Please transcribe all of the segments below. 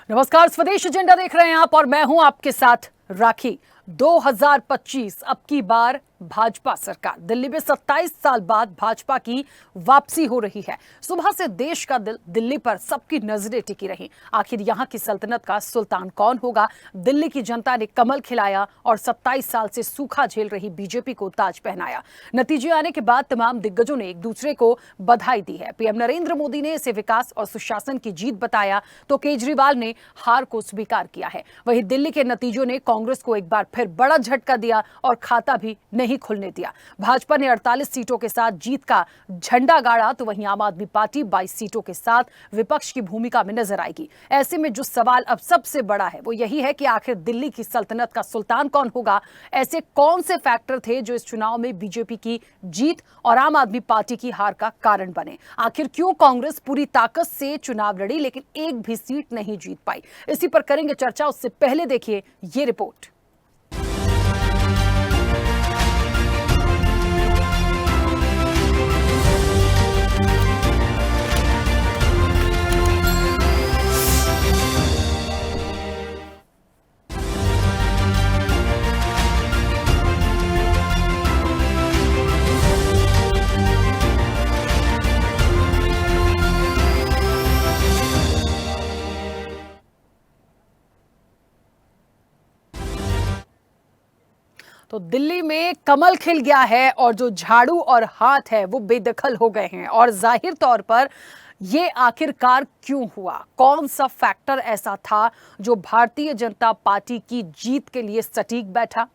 नमस्कार, स्वदेश एजेंडा देख रहे हैं आप और मैं हूं आपके साथ राखी। 2025 अब की बार भाजपा सरकार। दिल्ली में 27 साल बाद भाजपा की वापसी हो रही है। सुबह से देश का दिल दिल्ली पर सबकी नजरें टिकी रही। आखिर यहां की सल्तनत का सुल्तान कौन होगा? दिल्ली की जनता ने कमल खिलाया और 27 साल से सूखा झेल रही बीजेपी को ताज पहनाया। नतीजे आने के बाद तमाम दिग्गजों ने एक दूसरे को बधाई दी है। पीएम नरेंद्र मोदी ने इसे विकास और सुशासन की जीत बताया तो केजरीवाल ने हार को स्वीकार किया है। वहीं दिल्ली के नतीजों ने कांग्रेस को एक बार फिर बड़ा झटका दिया और खाता भी नहीं खुलने दिया। भाजपा ने 48 सीटों के साथ जीत का झंडा गाड़ा तो वहीं आम आदमी पार्टी 22 सीटों के साथ विपक्ष की भूमिका में नजर आएगी। ऐसे में जो सवाल अब सबसे बड़ा है वो यही है कि आखिर दिल्ली की सल्तनत का सुल्तान कौन होगा? ऐसे कौन से फैक्टर थे जो इस चुनाव में बीजेपी की जीत और आम आदमी पार्टी की हार का कारण बने? आखिर क्यों कांग्रेस पूरी ताकत से चुनाव लड़ी लेकिन एक भी सीट नहीं जीत पाई? इसी पर करेंगे चर्चा। उससे पहले देखिए ये रिपोर्ट। तो दिल्ली में कमल खिल गया है और जो झाड़ू और हाथ है वो बेदखल हो गए हैं। और जाहिर तौर पर ये आखिरकार क्यों हुआ? कौन सा फैक्टर ऐसा था जो भारतीय जनता पार्टी की जीत के लिए सटीक बैठा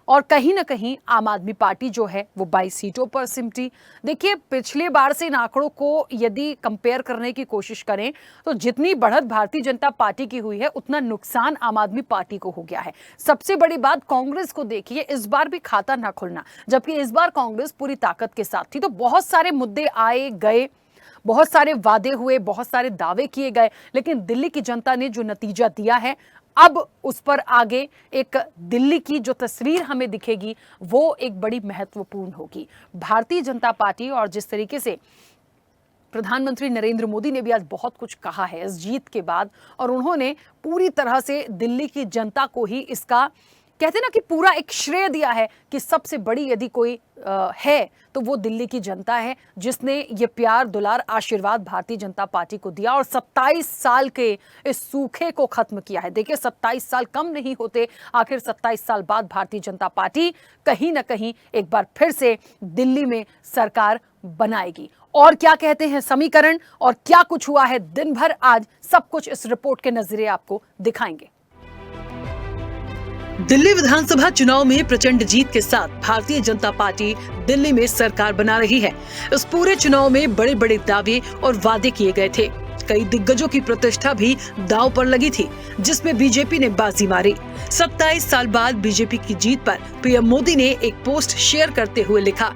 और कहीं ना कहीं आम आदमी पार्टी जो है वो 22 सीटों पर सिमटी? देखिए, पिछले बार से इन आंकड़ों को यदि कंपेयर करने की कोशिश करें तो जितनी बढ़त भारतीय जनता पार्टी की हुई है उतना नुकसान आम आदमी पार्टी को हो गया है। सबसे बड़ी बात, कांग्रेस को देखिए, इस बार भी खाता ना खुलना, जबकि इस बार कांग्रेस पूरी ताकत के साथ थी। तो बहुत सारे मुद्दे आए गए, बहुत सारे वादे हुए, बहुत सारे दावे किए गए, लेकिन दिल्ली की जनता ने जो नतीजा दिया है अब उस पर आगे एक दिल्ली की जो तस्वीर हमें दिखेगी वो एक बड़ी महत्वपूर्ण होगी। भारतीय जनता पार्टी और जिस तरीके से प्रधानमंत्री नरेंद्र मोदी ने भी आज बहुत कुछ कहा है इस जीत के बाद, और उन्होंने पूरी तरह से दिल्ली की जनता को ही इसका कहते ना कि पूरा एक श्रेय दिया है कि सबसे बड़ी यदि कोई है तो वो दिल्ली की जनता है जिसने ये प्यार दुलार आशीर्वाद भारतीय जनता पार्टी को दिया और 27 साल के इस सूखे को खत्म किया है। देखिए, 27 साल कम नहीं होते। आखिर 27 साल बाद भारतीय जनता पार्टी कहीं ना कहीं एक बार फिर से दिल्ली में सरकार बनाएगी। और क्या कहते हैं समीकरण और क्या कुछ हुआ है दिन भर, आज सब कुछ इस रिपोर्ट के नजरिए आपको दिखाएंगे। दिल्ली विधानसभा चुनाव में प्रचंड जीत के साथ भारतीय जनता पार्टी दिल्ली में सरकार बना रही है। इस पूरे चुनाव में बड़े बड़े दावे और वादे किए गए थे। कई दिग्गजों की प्रतिष्ठा भी दांव पर लगी थी, जिसमें बीजेपी ने बाजी मारी। 27 साल बाद बीजेपी की जीत पर पीएम मोदी ने एक पोस्ट शेयर करते हुए लिखा,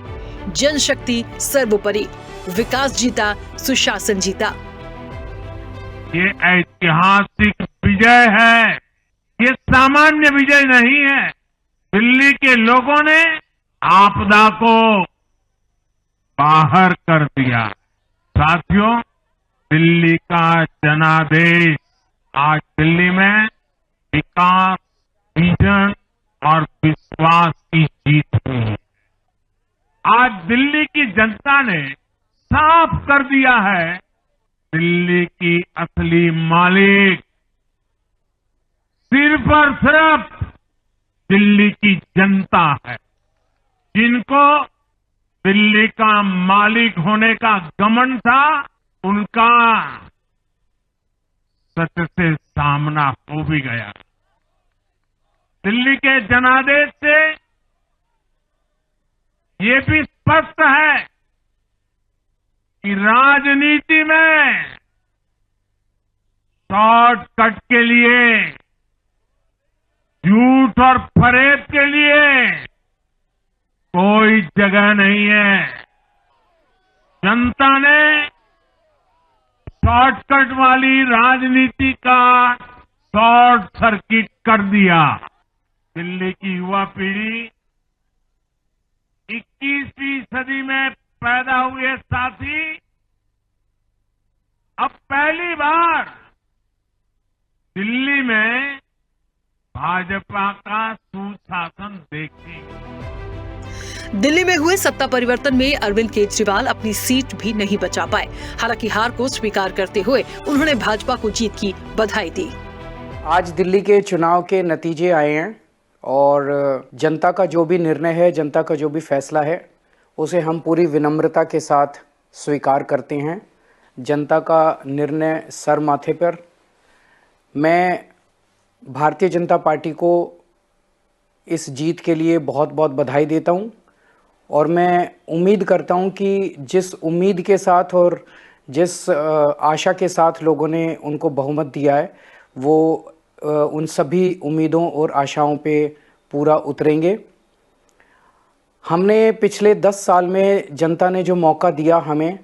जनशक्ति सर्वोपरि, विकास जीता, सुशासन जीता। ये ऐतिहासिक विजय है, ये सामान्य विजय नहीं है। दिल्ली के लोगों ने आपदा को बाहर कर दिया। साथियों, दिल्ली का जनादेश आज दिल्ली में विकास, विजन और विश्वास की जीत हुई है। आज दिल्ली की जनता ने साफ कर दिया है, दिल्ली की असली मालिक सिर्फ और सिर्फ दिल्ली की जनता है। जिनको दिल्ली का मालिक होने का घमंड था, उनका सच से सामना हो भी गया। दिल्ली के जनादेश से ये भी स्पष्ट है कि राजनीति में शॉर्टकट के लिए, झूठ और फरेब के लिए कोई जगह नहीं है। जनता ने शॉर्टकट वाली राजनीति का शॉर्ट सर्किट कर दिया। दिल्ली की युवा पीढ़ी 21वीं सदी में पैदा हुए साथी अब पहली बार दिल्ली में भाजपा का सुशासन देखेंगे। दिल्ली में हुए सत्ता परिवर्तन में अरविंद केजरीवाल अपनी सीट भी नहीं बचा पाए। हालांकि हार को स्वीकार करते हुए उन्होंने भाजपा को जीत की बधाई दी। आज दिल्ली के चुनाव के नतीजे आए हैं और जनता का जो भी निर्णय है, जनता का जो भी फैसला है, उसे हम पूरी विनम्रता के साथ स्वीकार करते हैं। जनता का निर्णय सर माथे पर। मैं भारतीय जनता पार्टी को इस जीत के लिए बहुत बहुत बधाई देता हूं और मैं उम्मीद करता हूं कि जिस उम्मीद के साथ और जिस आशा के साथ लोगों ने उनको बहुमत दिया है, वो उन सभी उम्मीदों और आशाओं पे पूरा उतरेंगे। हमने पिछले 10 साल में जनता ने जो मौका दिया हमें,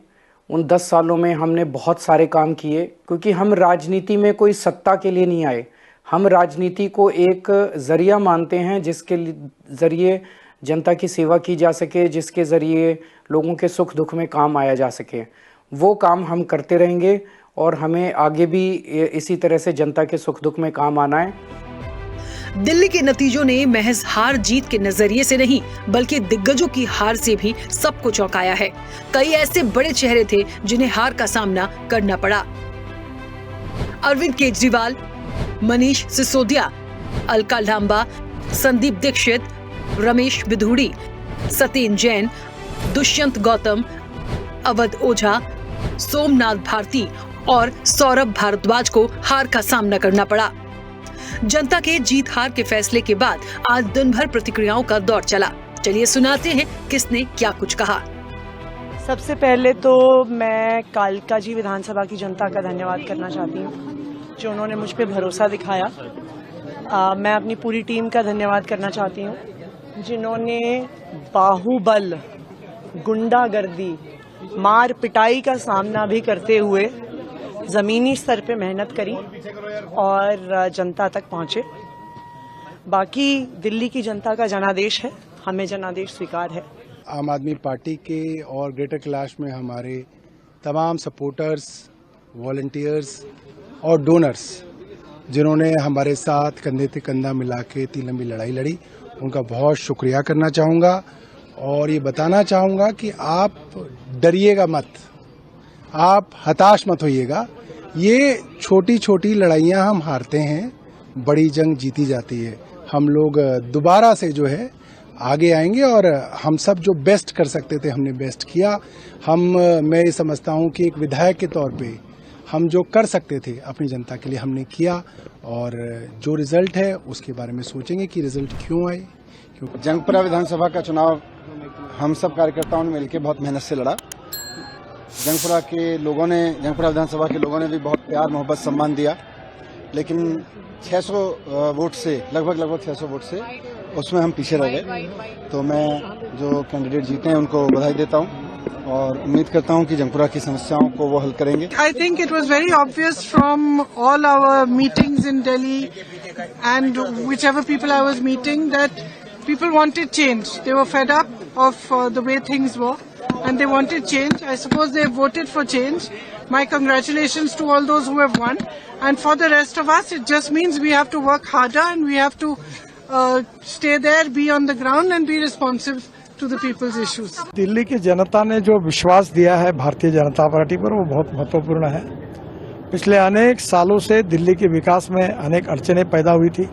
उन 10 सालों में हमने बहुत सारे काम किए, क्योंकि हम राजनीति में कोई सत्ता के लिए नहीं आए। हम राजनीति को एक ज़रिया मानते हैं जिसके ज़रिए जनता की सेवा की जा सके, जिसके ज़रिए लोगों के सुख दुख में काम आया जा सके। वो काम हम करते रहेंगे और हमें आगे भी इसी तरह से जनता के सुख दुख में काम आना है। दिल्ली के नतीजों ने महज हार जीत के नजरिए से नहीं, बल्कि दिग्गजों की हार से भी सबको चौंकाया है। कई ऐसे बड़े चेहरे थे जिन्हें हार का सामना करना पड़ा। अरविंद केजरीवाल, मनीष सिसोदिया, अलका लांबा, संदीप दीक्षित, रमेश बिधूड़ी, सत्येंद्र जैन, दुष्यंत गौतम, अवध ओझा, सोमनाथ भारती और सौरभ भारद्वाज को हार का सामना करना पड़ा। जनता के जीत हार के फैसले के बाद आज दिन भर प्रतिक्रियाओं का दौर चला। चलिए सुनाते हैं किसने क्या कुछ कहा। सबसे पहले तो मैं कालकाजी विधानसभा की जनता का धन्यवाद करना चाहती हूँ, जो उन्होंने मुझ पे भरोसा दिखाया। मैं अपनी पूरी टीम का धन्यवाद करना चाहती हूँ, जिन्होंने बाहुबल, गुंडागर्दी, मार पिटाई का सामना भी करते हुए जमीनी स्तर पे मेहनत करी और जनता तक पहुंचे। बाकी दिल्ली की जनता का जनादेश है, हमें जनादेश स्वीकार है। आम आदमी पार्टी के और ग्रेटर कैलाश में हमारे तमाम सपोर्टर्स, वॉलंटियर्स और डोनर्स जिन्होंने हमारे साथ कंधे से कंधा मिला के इतनी लंबी लड़ाई लड़ी, उनका बहुत शुक्रिया करना चाहूँगा और ये बताना चाहूँगा कि आप डरिएगा मत, आप हताश मत होइएगा। ये छोटी छोटी लड़ाइयाँ हम हारते हैं, बड़ी जंग जीती जाती है। हम लोग दोबारा से जो है आगे आएंगे और हम सब जो बेस्ट कर सकते थे हमने बेस्ट किया। मैं ये समझता हूँ कि एक विधायक के तौर पे हम जो कर सकते थे अपनी जनता के लिए हमने किया और जो रिजल्ट है उसके बारे में सोचेंगे कि रिजल्ट क्यों आए। क्योंकि जंगपुरा विधानसभा का चुनाव हम सब कार्यकर्ताओं ने मिलकर बहुत मेहनत से लड़ा। जंगपुरा विधानसभा के लोगों ने भी बहुत प्यार मोहब्बत सम्मान दिया, लेकिन 600 वोट से लगभग 600 वोट से उसमें हम पीछे रह गए। तो मैं जो कैंडिडेट जीते हैं उनको बधाई देता हूं और उम्मीद करता हूं कि जंगपुरा की समस्याओं को वो हल करेंगे। I think it was very obvious from all our meetings in Delhi and whichever people I was meeting that people wanted change. They were fed up of the way things were and they wanted change. I suppose they voted for change. My congratulations to all those who have won. And for the rest of us, it just means we have to work harder and we have to stay there, be on the ground and be responsive to the people's issues. Delhi की जनता ने जो विश्वास दिया है Bharatiya Janata party पर, वो बहुत महत्वपूर्ण है। पिछले अनेक सालों से दिल्ली के विकास में अनेक अड़चनें पैदा हुई थी।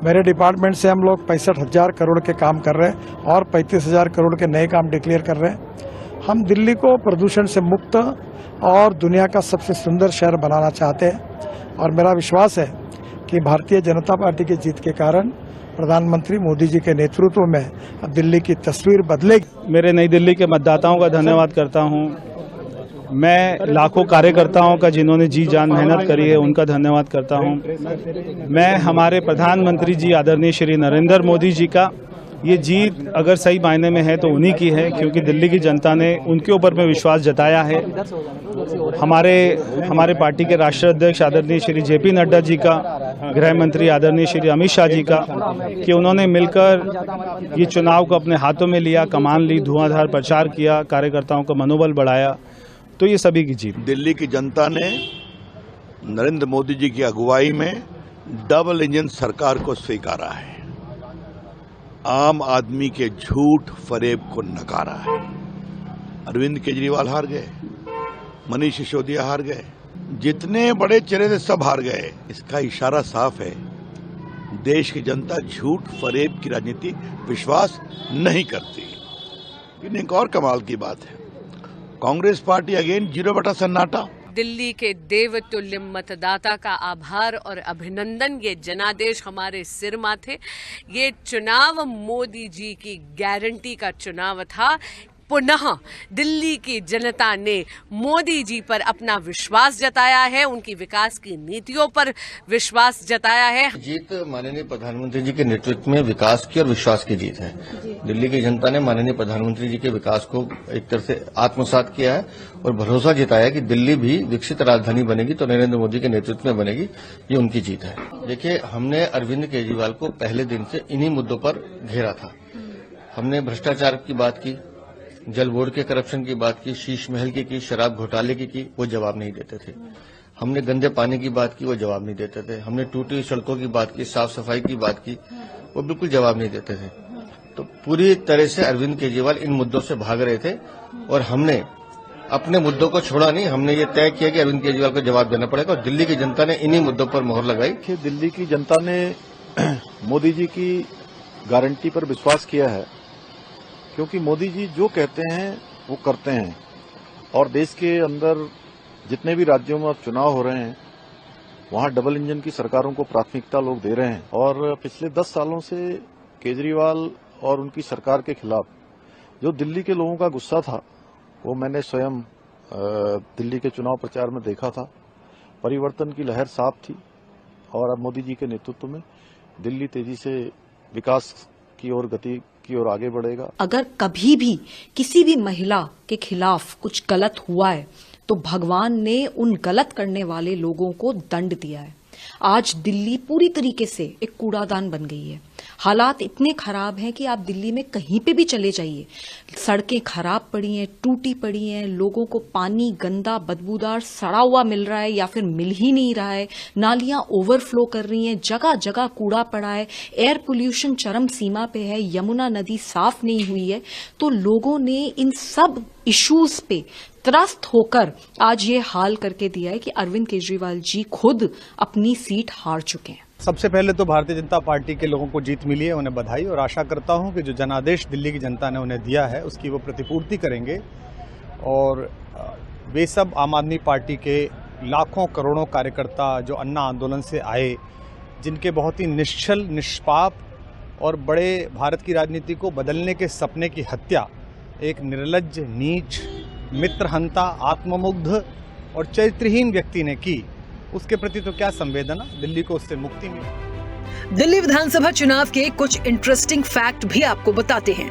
मेरे डिपार्टमेंट से हम लोग 65,000 करोड़ के काम कर रहे हैं और 35,000 करोड़ के नए काम डिक्लेयर कर रहे हैं। हम दिल्ली को प्रदूषण से मुक्त और दुनिया का सबसे सुंदर शहर बनाना चाहते हैं और मेरा विश्वास है कि भारतीय जनता पार्टी की जीत के कारण प्रधानमंत्री मोदी जी के नेतृत्व में अब दिल्ली की तस्वीर बदलेगी। मेरे नई दिल्ली के मतदाताओं का धन्यवाद करता हूं। मैं लाखों कार्यकर्ताओं का जिन्होंने जी जान मेहनत करी है उनका धन्यवाद करता हूं। मैं हमारे प्रधानमंत्री जी आदरणीय श्री नरेंद्र मोदी जी का, ये जीत अगर सही मायने में है तो उन्हीं की है, क्योंकि दिल्ली की जनता ने उनके ऊपर में विश्वास जताया है। हमारे पार्टी के राष्ट्रीय अध्यक्ष आदरणीय श्री जेपी नड्डा जी का, गृह मंत्री आदरणीय श्री अमित शाह जी का, कि उन्होंने मिलकर ये चुनाव को अपने हाथों में लिया, कमान ली, धुआंधार प्रचार किया, कार्यकर्ताओं का मनोबल बढ़ाया, तो ये सभी की जीत। दिल्ली की जनता ने नरेंद्र मोदी जी की अगुवाई में डबल इंजन सरकार को स्वीकारा है, आम आदमी के झूठ फरेब को नकारा है। अरविंद केजरीवाल हार गए, मनीष सिसोदिया हार गए, जितने बड़े चेहरे थे सब हार गए। इसका इशारा साफ है, देश की जनता झूठ फरेब की राजनीति विश्वास नहीं करती। लेकिन एक और कमाल की बात है, कांग्रेस पार्टी अगेन 0 सन्नाटा। दिल्ली के देवतुल्य मतदाता का आभार और अभिनंदन। ये जनादेश हमारे सिर माथे। ये चुनाव मोदी जी की गारंटी का चुनाव था। पुनः दिल्ली की जनता ने मोदी जी पर अपना विश्वास जताया है, उनकी विकास की नीतियों पर विश्वास जताया है। जीत माननीय प्रधानमंत्री जी के नेतृत्व में विकास की और विश्वास की जीत है। दिल्ली की जनता ने माननीय प्रधानमंत्री जी के विकास को एक तरह से आत्मसात किया है और भरोसा जताया कि दिल्ली भी विकसित राजधानी बनेगी तो नरेंद्र मोदी के नेतृत्व में बनेगी। ये उनकी जीत है। देखिए, हमने अरविंद केजरीवाल को पहले दिन से इन्हीं मुद्दों पर घेरा था। हमने भ्रष्टाचार की बात की, जल बोर्ड के करप्शन की बात की, शीश महल की, शराब घोटाले की, वो जवाब नहीं देते थे। हमने गंदे पानी की बात की, वो जवाब नहीं देते थे। हमने टूटी सड़कों की बात की, साफ सफाई की बात की, वो बिल्कुल जवाब नहीं देते थे। तो पूरी तरह से अरविंद केजरीवाल इन मुद्दों से भाग रहे थे और हमने अपने मुद्दों को छोड़ा नहीं। हमने ये तय किया कि अरविंद केजरीवाल को जवाब देना पड़ेगा और दिल्ली की जनता ने इन्हीं मुद्दों पर मोहर लगाई। दिल्ली की जनता ने मोदी जी की गारंटी पर विश्वास किया है, क्योंकि मोदी जी जो कहते हैं वो करते हैं। और देश के अंदर जितने भी राज्यों में अब चुनाव हो रहे हैं, वहां डबल इंजन की सरकारों को प्राथमिकता लोग दे रहे हैं। और पिछले 10 सालों से केजरीवाल और उनकी सरकार के खिलाफ जो दिल्ली के लोगों का गुस्सा था, वो मैंने स्वयं दिल्ली के चुनाव प्रचार में देखा था। परिवर्तन की लहर साफ थी और अब मोदी जी के नेतृत्व में दिल्ली तेजी से विकास की ओर गति की ओर आगे बढ़ेगा। अगर कभी भी किसी भी महिला के खिलाफ कुछ गलत हुआ है तो भगवान ने उन गलत करने वाले लोगों को दंड दिया है। आज दिल्ली पूरी तरीके से एक कूड़ादान बन गई है। हालात इतने खराब हैं कि आप दिल्ली में कहीं पे भी चले जाइए, सड़कें खराब पड़ी हैं, टूटी पड़ी हैं, लोगों को पानी गंदा बदबूदार सड़ा हुआ मिल रहा है या फिर मिल ही नहीं रहा है, नालियां ओवरफ्लो कर रही हैं, जगह जगह कूड़ा पड़ा है, एयर पोल्यूशन चरम सीमा पे है, यमुना नदी साफ नहीं हुई है। तो लोगों ने इन सब इश्यूज पे त्रस्त होकर आज ये हाल करके दिया है कि अरविंद केजरीवाल जी खुद अपनी सीट हार चुके हैं। सबसे पहले तो भारतीय जनता पार्टी के लोगों को जीत मिली है, उन्हें बधाई, और आशा करता हूं कि जो जनादेश दिल्ली की जनता ने उन्हें दिया है उसकी वो प्रतिपूर्ति करेंगे। और वे सब आम आदमी पार्टी के लाखों करोड़ों कार्यकर्ता जो अन्ना आंदोलन से आए, जिनके बहुत ही निश्चल निष्पाप और बड़े भारत की राजनीति को बदलने के सपने की हत्या एक निर्लज्ज, नीच, मित्रहंता, आत्ममुग्ध और चरित्रहीन व्यक्ति ने की, उसके प्रति तो क्या संवेदना, दिल्ली को उससे मुक्ति मिली। दिल्ली विधानसभा चुनाव के कुछ इंटरेस्टिंग फैक्ट भी आपको बताते हैं।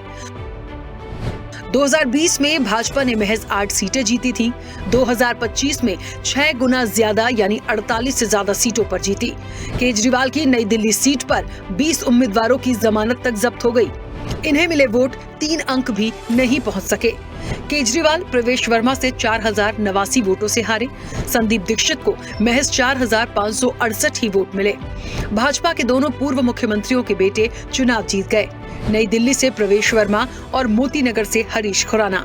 2020 में भाजपा ने महज 8 सीटें जीती थी। 2025 में 6 गुना ज्यादा यानी 48 से ज्यादा सीटों पर जीती। केजरीवाल की नई दिल्ली सीट पर 20 उम्मीदवारों की जमानत तक जब्त हो गई। इन्हें मिले वोट 3 अंक भी नहीं पहुंच सके। केजरीवाल प्रवेश वर्मा से 4089 वोटों से हारे। संदीप दीक्षित को महज 4568 ही वोट मिले। भाजपा के दोनों पूर्व मुख्यमंत्रियों के बेटे चुनाव जीत गए। नई दिल्ली से प्रवेश वर्मा और मोती नगर से हरीश खुराना।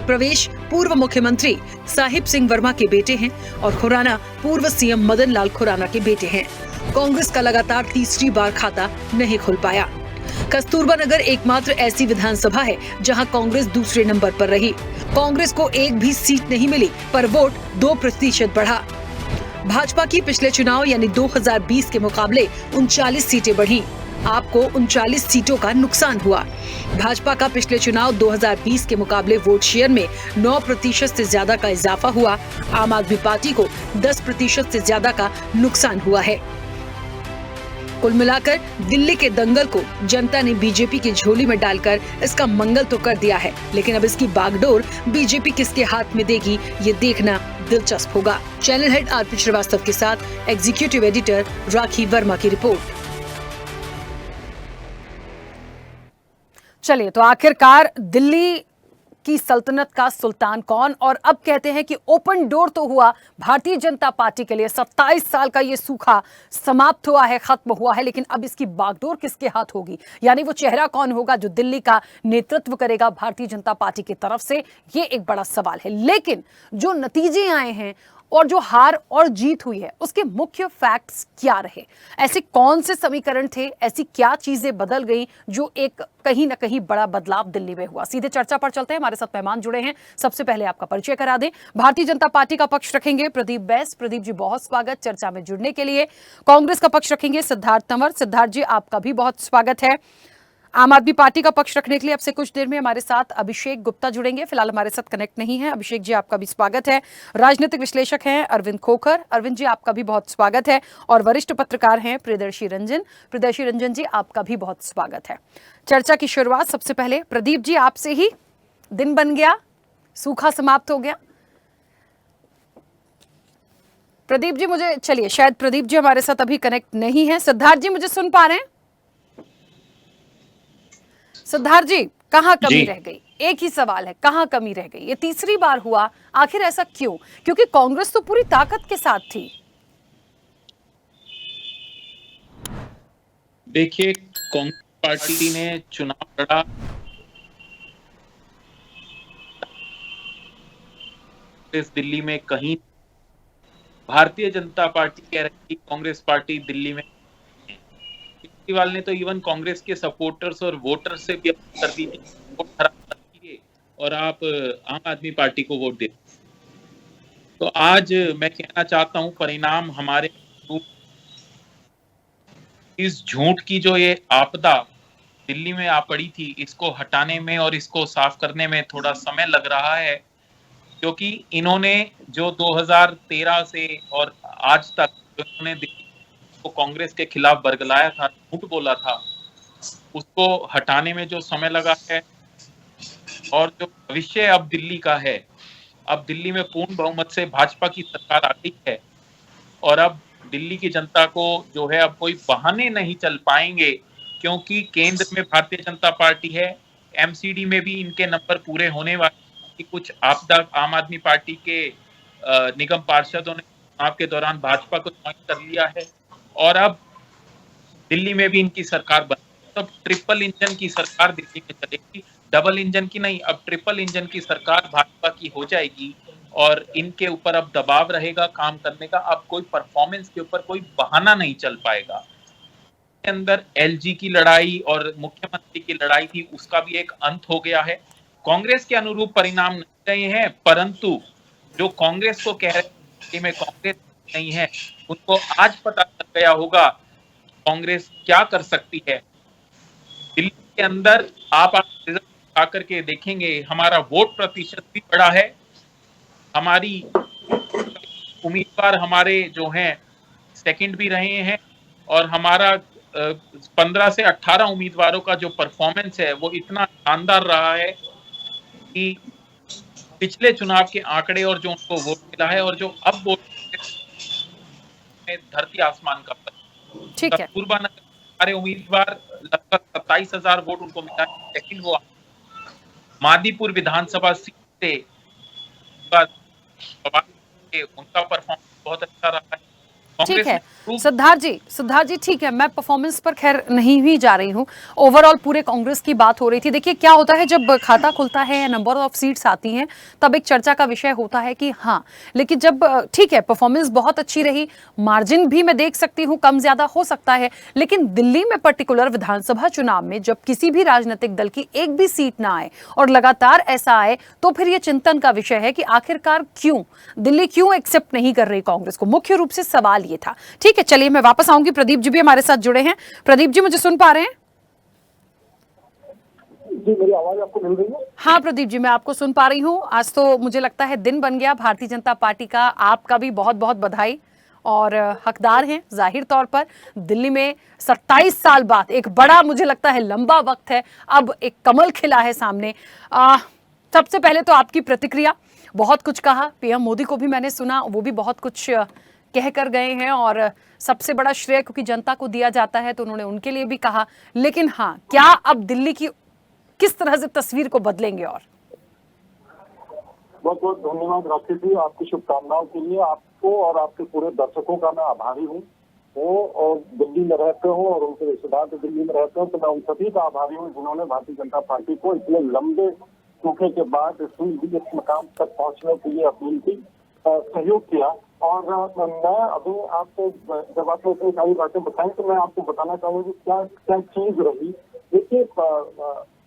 प्रवेश पूर्व मुख्यमंत्री साहिब सिंह वर्मा के बेटे हैं और खुराना पूर्व सीएम मदन लाल खुराना के बेटे हैं। कांग्रेस का लगातार तीसरी बार खाता नहीं खुल पाया। कस्तूरबा नगर एकमात्र ऐसी विधानसभा है जहां कांग्रेस दूसरे नंबर पर रही। कांग्रेस को एक भी सीट नहीं मिली, पर वोट 2% बढ़ा। भाजपा की पिछले चुनाव यानी 2020 के मुकाबले 39 सीटें बढ़ी। आपको 39 सीटों का नुकसान हुआ। भाजपा का पिछले चुनाव 2020 के मुकाबले वोट शेयर में 9% से ज्यादा का इजाफा हुआ। आम आदमी पार्टी को 10% से ज्यादा का नुकसान हुआ है। कुल मिलाकर दिल्ली के दंगल को जनता ने बीजेपी की झोली में डालकर इसका मंगल तो कर दिया है, लेकिन अब इसकी बागडोर बीजेपी किसके हाथ में देगी, ये देखना दिलचस्प होगा। चैनल हेड आरपी श्रीवास्तव के साथ एग्जीक्यूटिव एडिटर राखी वर्मा की रिपोर्ट। चलिए, तो आखिरकार दिल्ली की सल्तनत का सुल्तान कौन? और अब कहते हैं कि ओपन डोर तो हुआ भारतीय जनता पार्टी के लिए। 27 साल का ये सूखा समाप्त हुआ है, खत्म हुआ है, लेकिन अब इसकी बागडोर किसके हाथ होगी? यानी वो चेहरा कौन होगा जो दिल्ली का नेतृत्व करेगा भारतीय जनता पार्टी की तरफ से? ये एक बड़ा सवाल है। लेकिन जो नतीजे आए हैं और जो हार और जीत हुई है, उसके मुख्य फैक्ट्स क्या रहे? ऐसे कौन से समीकरण थे, ऐसी क्या चीजें बदल गई जो एक कहीं ना कहीं बड़ा बदलाव दिल्ली में हुआ? सीधे चर्चा पर चलते हैं। हमारे साथ मेहमान जुड़े हैं। सबसे पहले आपका परिचय करा दें। भारतीय जनता पार्टी का पक्ष रखेंगे प्रदीप बैस। प्रदीप जी, बहुत स्वागत चर्चा में जुड़ने के लिए। कांग्रेस का पक्ष रखेंगे सिद्धार्थ तंवर। सिद्धार्थ जी, आपका भी बहुत स्वागत है। आम आदमी पार्टी का पक्ष रखने के लिए अब से कुछ देर में हमारे साथ अभिषेक गुप्ता जुड़ेंगे, फिलहाल हमारे साथ कनेक्ट नहीं है। अभिषेक जी, आपका भी स्वागत है। राजनीतिक विश्लेषक हैं अरविंद खोखर। अरविंद जी, आपका भी बहुत स्वागत है। और वरिष्ठ पत्रकार हैं प्रियदर्शी रंजन। प्रियदर्शी रंजन जी, आपका भी बहुत स्वागत है। चर्चा की शुरुआत सबसे पहले प्रदीप जी आपसे ही। दिन बन गया, सूखा समाप्त हो गया। प्रदीप जी, मुझे चलिए, शायद प्रदीप जी हमारे साथ अभी कनेक्ट नहीं है। सिद्धार्थ जी, मुझे सुन पा रहे हैं? सिद्धार्थ जी, कहां कमी रह गई? एक ही सवाल है, कहां कमी रह गई? ये तीसरी बार हुआ, आखिर ऐसा क्यों? क्योंकि कांग्रेस तो पूरी ताकत के साथ थी। देखिए, कांग्रेस पार्टी ने चुनाव लड़ा, इस दिल्ली में कहीं भारतीय जनता पार्टी कह रही थी कांग्रेस पार्टी दिल्ली में। केजरीवाल ने तो इवन कांग्रेस के सपोर्टर्स और वोटर्स से भी अपील कर दी थी, वोट खराब कीजिए और आप आम आदमी पार्टी को वोट दे। तो आज मैं कहना चाहता हूं, परिणाम हमारे, इस झूठ की जो ये आपदा दिल्ली में आ पड़ी थी, इसको हटाने में और इसको साफ करने में थोड़ा समय लग रहा है। क्योंकि इन्होंने जो 2013 से और आज तक जो इन्होंने दिल्ली को कांग्रेस के खिलाफ बरगलाया था, झूठ बोला था, उसको हटाने में जो समय लगा है और जो भविष्य अब दिल्ली का है, अब दिल्ली में पूर्ण बहुमत से भाजपा की सरकार आ गई है और अब दिल्ली की जनता को जो है, अब कोई बहाने नहीं चल पाएंगे, क्योंकि केंद्र में भारतीय जनता पार्टी है, एमसीडी में भी इनके नंबर पूरे होने वाले। कुछ आपदा आम आदमी पार्टी के निगम पार्षदों ने चुनाव के दौरान भाजपा को ज्वाइन कर लिया है और अब दिल्ली में भी इनकी सरकार बन, तब ट्रिपल इंजन की सरकार दिल्ली में चलेगी, डबल इंजन की नहीं, अब ट्रिपल इंजन की सरकार भाजपा की हो जाएगी और इनके ऊपर अब दबाव रहेगा काम करने का। अब कोई परफॉर्मेंस के ऊपर कोई बहाना नहीं चल पाएगा। के अंदर एलजी की लड़ाई और मुख्यमंत्री की लड़ाई थी, उसका भी एक अंत हो गया है। कांग्रेस के अनुरूप परिणाम नहीं रहे हैं, परंतु जो कांग्रेस को कह रहे में कांग्रेस नहीं है, उनको आज पता चल गया होगा कांग्रेस क्या कर सकती है। दिल्ली के अंदर आप रिजल्ट आकर के देखेंगे, हमारा वोट प्रतिशत भी बढ़ा है, हमारी उम्मीदवार हमारे जो हैं सेकंड भी रहे हैं और हमारा 15 से 18 उम्मीदवारों का जो परफॉर्मेंस है वो इतना शानदार रहा है कि पिछले चुनाव के आंकड़े और जो उनको वोट मिला है और जो अब वोट में धरती आसमान का फर्क। ठीक है। कस्तूरबा नगर हमारे उम्मीदवार लगभग 27,000 वोट उनको मिला है, लेकिन वो मादीपुर विधानसभा सीट से उनका परफॉर्मेंस बहुत अच्छा रहा है। ठीक है सिद्धार्थ जी, ठीक है, मैं परफॉर्मेंस पर खैर नहीं ही जा रही हूँ, ओवरऑल पूरे कांग्रेस की बात हो रही थी। देखिए क्या होता है जब खाता खुलता है या नंबर ऑफ सीट्स आती हैं, तब एक चर्चा का विषय होता है कि हाँ, लेकिन जब ठीक है परफॉर्मेंस बहुत अच्छी रही, मार्जिन भी मैं देख सकती हूँ कम ज्यादा हो सकता है, लेकिन दिल्ली में पर्टिकुलर विधानसभा चुनाव में जब किसी भी राजनीतिक दल की एक भी सीट ना आए और लगातार ऐसा आए, तो फिर ये चिंतन का विषय है कि आखिरकार क्यों दिल्ली क्यों एक्सेप्ट नहीं कर रही कांग्रेस को। मुख्य रूप से सवाल ये था। ठीक है, चलिए मैं वापस आऊंगी। प्रदीप जी भी हमारे साथ जुड़े हैं। प्रदीप जी, मुझे सुन पा रहे हैं? जी, मेरी आवाज आपको मिल रही है? हाँ प्रदीप जी, मैं आपको सुन पा रही हूँ। आज तो मुझे लगता है दिन बन गया भारतीय जनता पार्टी का। आपका भी बहुत बहुत बधाई और हकदार हैं जाहिर तौर पर। दिल्ली में 27 साल बाद एक बड़ा, मुझे लगता है लंबा वक्त है, अब एक कमल खिला है सामने। सबसे पहले तो आपकी प्रतिक्रिया, बहुत कुछ कहा, पीएम मोदी को भी मैंने सुना, वो भी बहुत कुछ कह कर गए हैं और सबसे बड़ा श्रेय क्योंकि जनता को दिया जाता है तो उन्होंने उनके लिए भी कहा। लेकिन हाँ, क्या अब दिल्ली की किस तरह से तस्वीर को बदलेंगे? और बहुत बहुत धन्यवाद राखी जी, आपकी शुभकामनाओं के लिए। आपको और आपके पूरे दर्शकों का मैं आभारी हूँ। वो और दिल्ली में रहते हो और उनके रिश्तेदार तो दिल्ली में रहते हो, तो मैं उन सभी का आभारी हूँ जिन्होंने भारतीय जनता पार्टी को इतने लंबे सूखे के बाद इस मकाम तक पहुंचने के लिए अपील की, सहयोग किया। और मैं अभी आपको जब आपने इतनी सारी बातें बताई तो मैं आपको बताना चाहूंगी क्या क्या चीज रही। देखिए,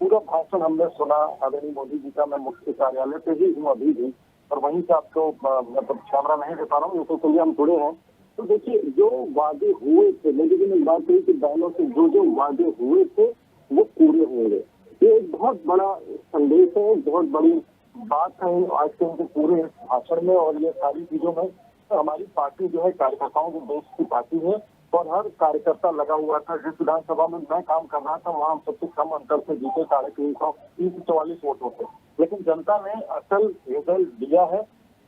पूरा भाषण हमने सुना आदरणीय मोदी जी का। मैं मुख्य कार्यालय पे ही हूँ अभी भी, और वहीं से आपको मतलब कैमरा नहीं दे पा रहा हूँ, तो लिए हम जुड़े हैं। तो देखिए, जो वादे हुए थे, मोदी जी ने बात कही कि बहनों से जो वादे हुए थे वो पूरे होंगे। ये एक बहुत बड़ा संदेश है, बहुत बड़ी बात है आज के उनके पूरे भाषण में। और ये सारी चीजों में हमारी पार्टी जो है कार्यकर्ताओं के देश की पार्टी है, और हर कार्यकर्ता लगा हुआ था। जिस विधानसभा में मैं काम कर रहा था वहाँ हम सबसे कम अंतर से जीते, 344 वोटों से। लेकिन जनता ने असल रिजल्ट दिया है।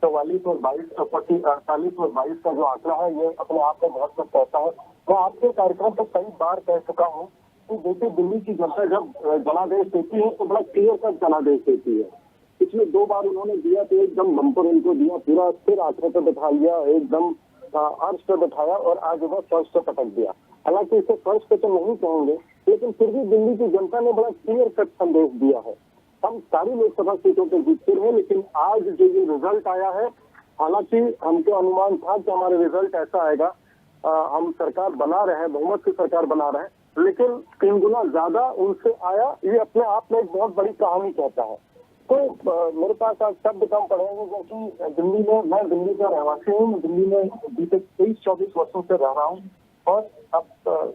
44 और 22, 48 और 22 का जो आंकड़ा है ये अपने आप में बहुत कुछ कहता है। मैं आपके कार्यक्रम पर कई बार कह चुका हूँ कि देखिए, दिल्ली की जनता जब जनादेश देती है तो बड़ा क्लियर कट जनादेश देती है। पिछले 2 बार उन्होंने दिया तो एकदम बम्पर उनको दिया, पूरा फिर आंकड़े पर बैठा लिया, एकदम अर्श पे बैठाया, और आज वो फर्श पे पटक दिया। हालांकि इसे फर्श पे तो नहीं कहेंगे, लेकिन फिर भी दिल्ली की जनता ने बड़ा क्लियर कट संदेश दिया है। हम सारी लोकसभा सीटों पर जीतते हैं, लेकिन आज जो ये रिजल्ट आया है, हालांकि हमको अनुमान था कि हमारे रिजल्ट ऐसा आएगा, हम सरकार बना रहे हैं, बहुमत की सरकार बना रहे हैं, लेकिन 3 गुना ज्यादा उनसे आया। ये अपने आप में एक बहुत बड़ी कहानी कहता है। तो मेरे पास आज शब्द कम पड़ेंगे, क्योंकि दिल्ली में, मैं दिल्ली का रहवासी हूँ, दिल्ली में बीते 23-24 वर्षों से रह रहा हूँ। और अब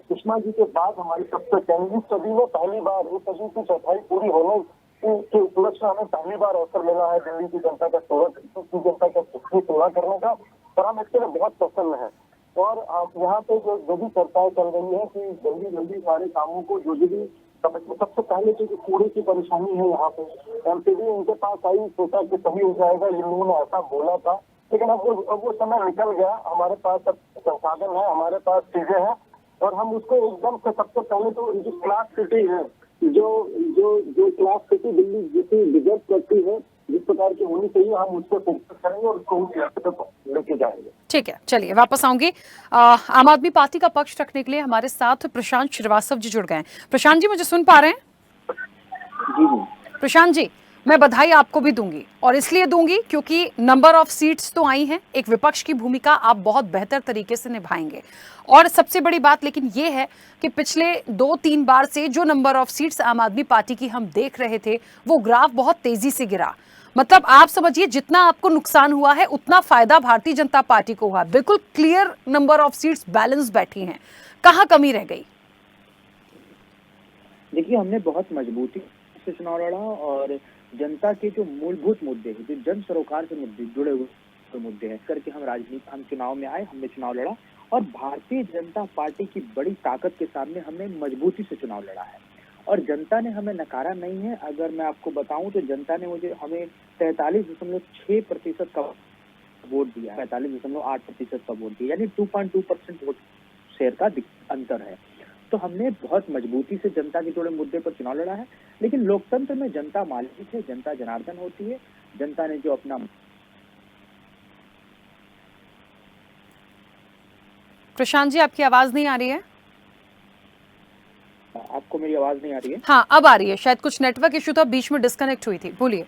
सुषमा जी के बाद हमारी सबसे कैंडिडेट सदी में पहली बार, एक सदी की चौथाई पूरी होने के उपलक्ष्य हमें पहली बार अवसर मिला है दिल्ली की जनता का जनता का तुलना करने का, और हम इसके लिए बहुत प्रसन्न है। और यहाँ पे जो भी चर्चाएं चल रही है कि जल्दी सारे कामों को जो भी सबसे पहले जो कूड़े की परेशानी है यहाँ पे, एमसीडी उनके पास आई, सोचा कि सही हो जाएगा, इन लोगों ने ऐसा बोला था, लेकिन अब वो समय निकल गया। हमारे पास अब संसाधन है, हमारे पास चीजें हैं, और हम उसको एकदम से सबसे पहले तो जो क्लास सिटी है, जो क्लास सिटी दिल्ली जितनी डिजर्व करती है, जिस प्रकार की होनी चाहिए, हम उस पर फोकस करेंगे और उसको उस रास्ते पर लेके जाएंगे। ठीक है, चलिए वापस आऊंगी। आम आदमी पार्टी का पक्ष रखने के लिए हमारे साथ प्रशांत श्रीवास्तव जी जुड़ गए हैं। प्रशांत जी, मुझे सुन पा रहे हैं? जी। प्रशांत जी, मैं बधाई आपको भी दूंगी, और इसलिए दूंगी क्योंकि नंबर ऑफ सीट्स तो आई हैं। एक विपक्ष की भूमिका आप बहुत बेहतर तरीके से निभाएंगे। और सबसे बड़ी बात लेकिन ये है कि पिछले 2-3 बार से जो नंबर ऑफ सीट्स आम आदमी पार्टी की हम देख रहे थे, वो ग्राफ बहुत तेजी से गिरा। मतलब आप समझिए, जितना आपको नुकसान हुआ है उतना फायदा भारतीय जनता पार्टी को हुआ। बिल्कुल clear number of seats balance बैठी हैं। कहाँ कमी रह गई? देखिए, हमने बहुत मजबूती से चुनाव लड़ा, और जनता के जो मूलभूत मुद्दे हैं, जो जन सरोकार से मुद्दे जुड़े हुए मुद्दे हैं करके हम चुनाव में आए, हमने चुनाव लड़ा, और भारतीय जनता पार्टी की बड़ी ताकत के सामने हमने मजबूती से चुनाव लड़ा है। और जनता ने हमें नकारा नहीं है। अगर मैं आपको बताऊं तो जनता ने हमें 43.6% का वोट दिया, 45.8% का वोट दिया, यानी 2.2% वोट शेयर का अंतर है। तो हमने बहुत मजबूती से जनता के जुड़े मुद्दे पर चुनाव लड़ा है। लेकिन लोकतंत्र में जनता मालिक है, जनता जनार्दन होती है। जनता ने जो अपना प्रशांत जी, आपकी आवाज नहीं आ रही है? आपको मेरी आवाज नहीं आ रही है? हाँ, अब आ रही है। शायद कुछ नेटवर्क इशू था, बीच में डिस्कनेक्ट हुई थी। बोलिए।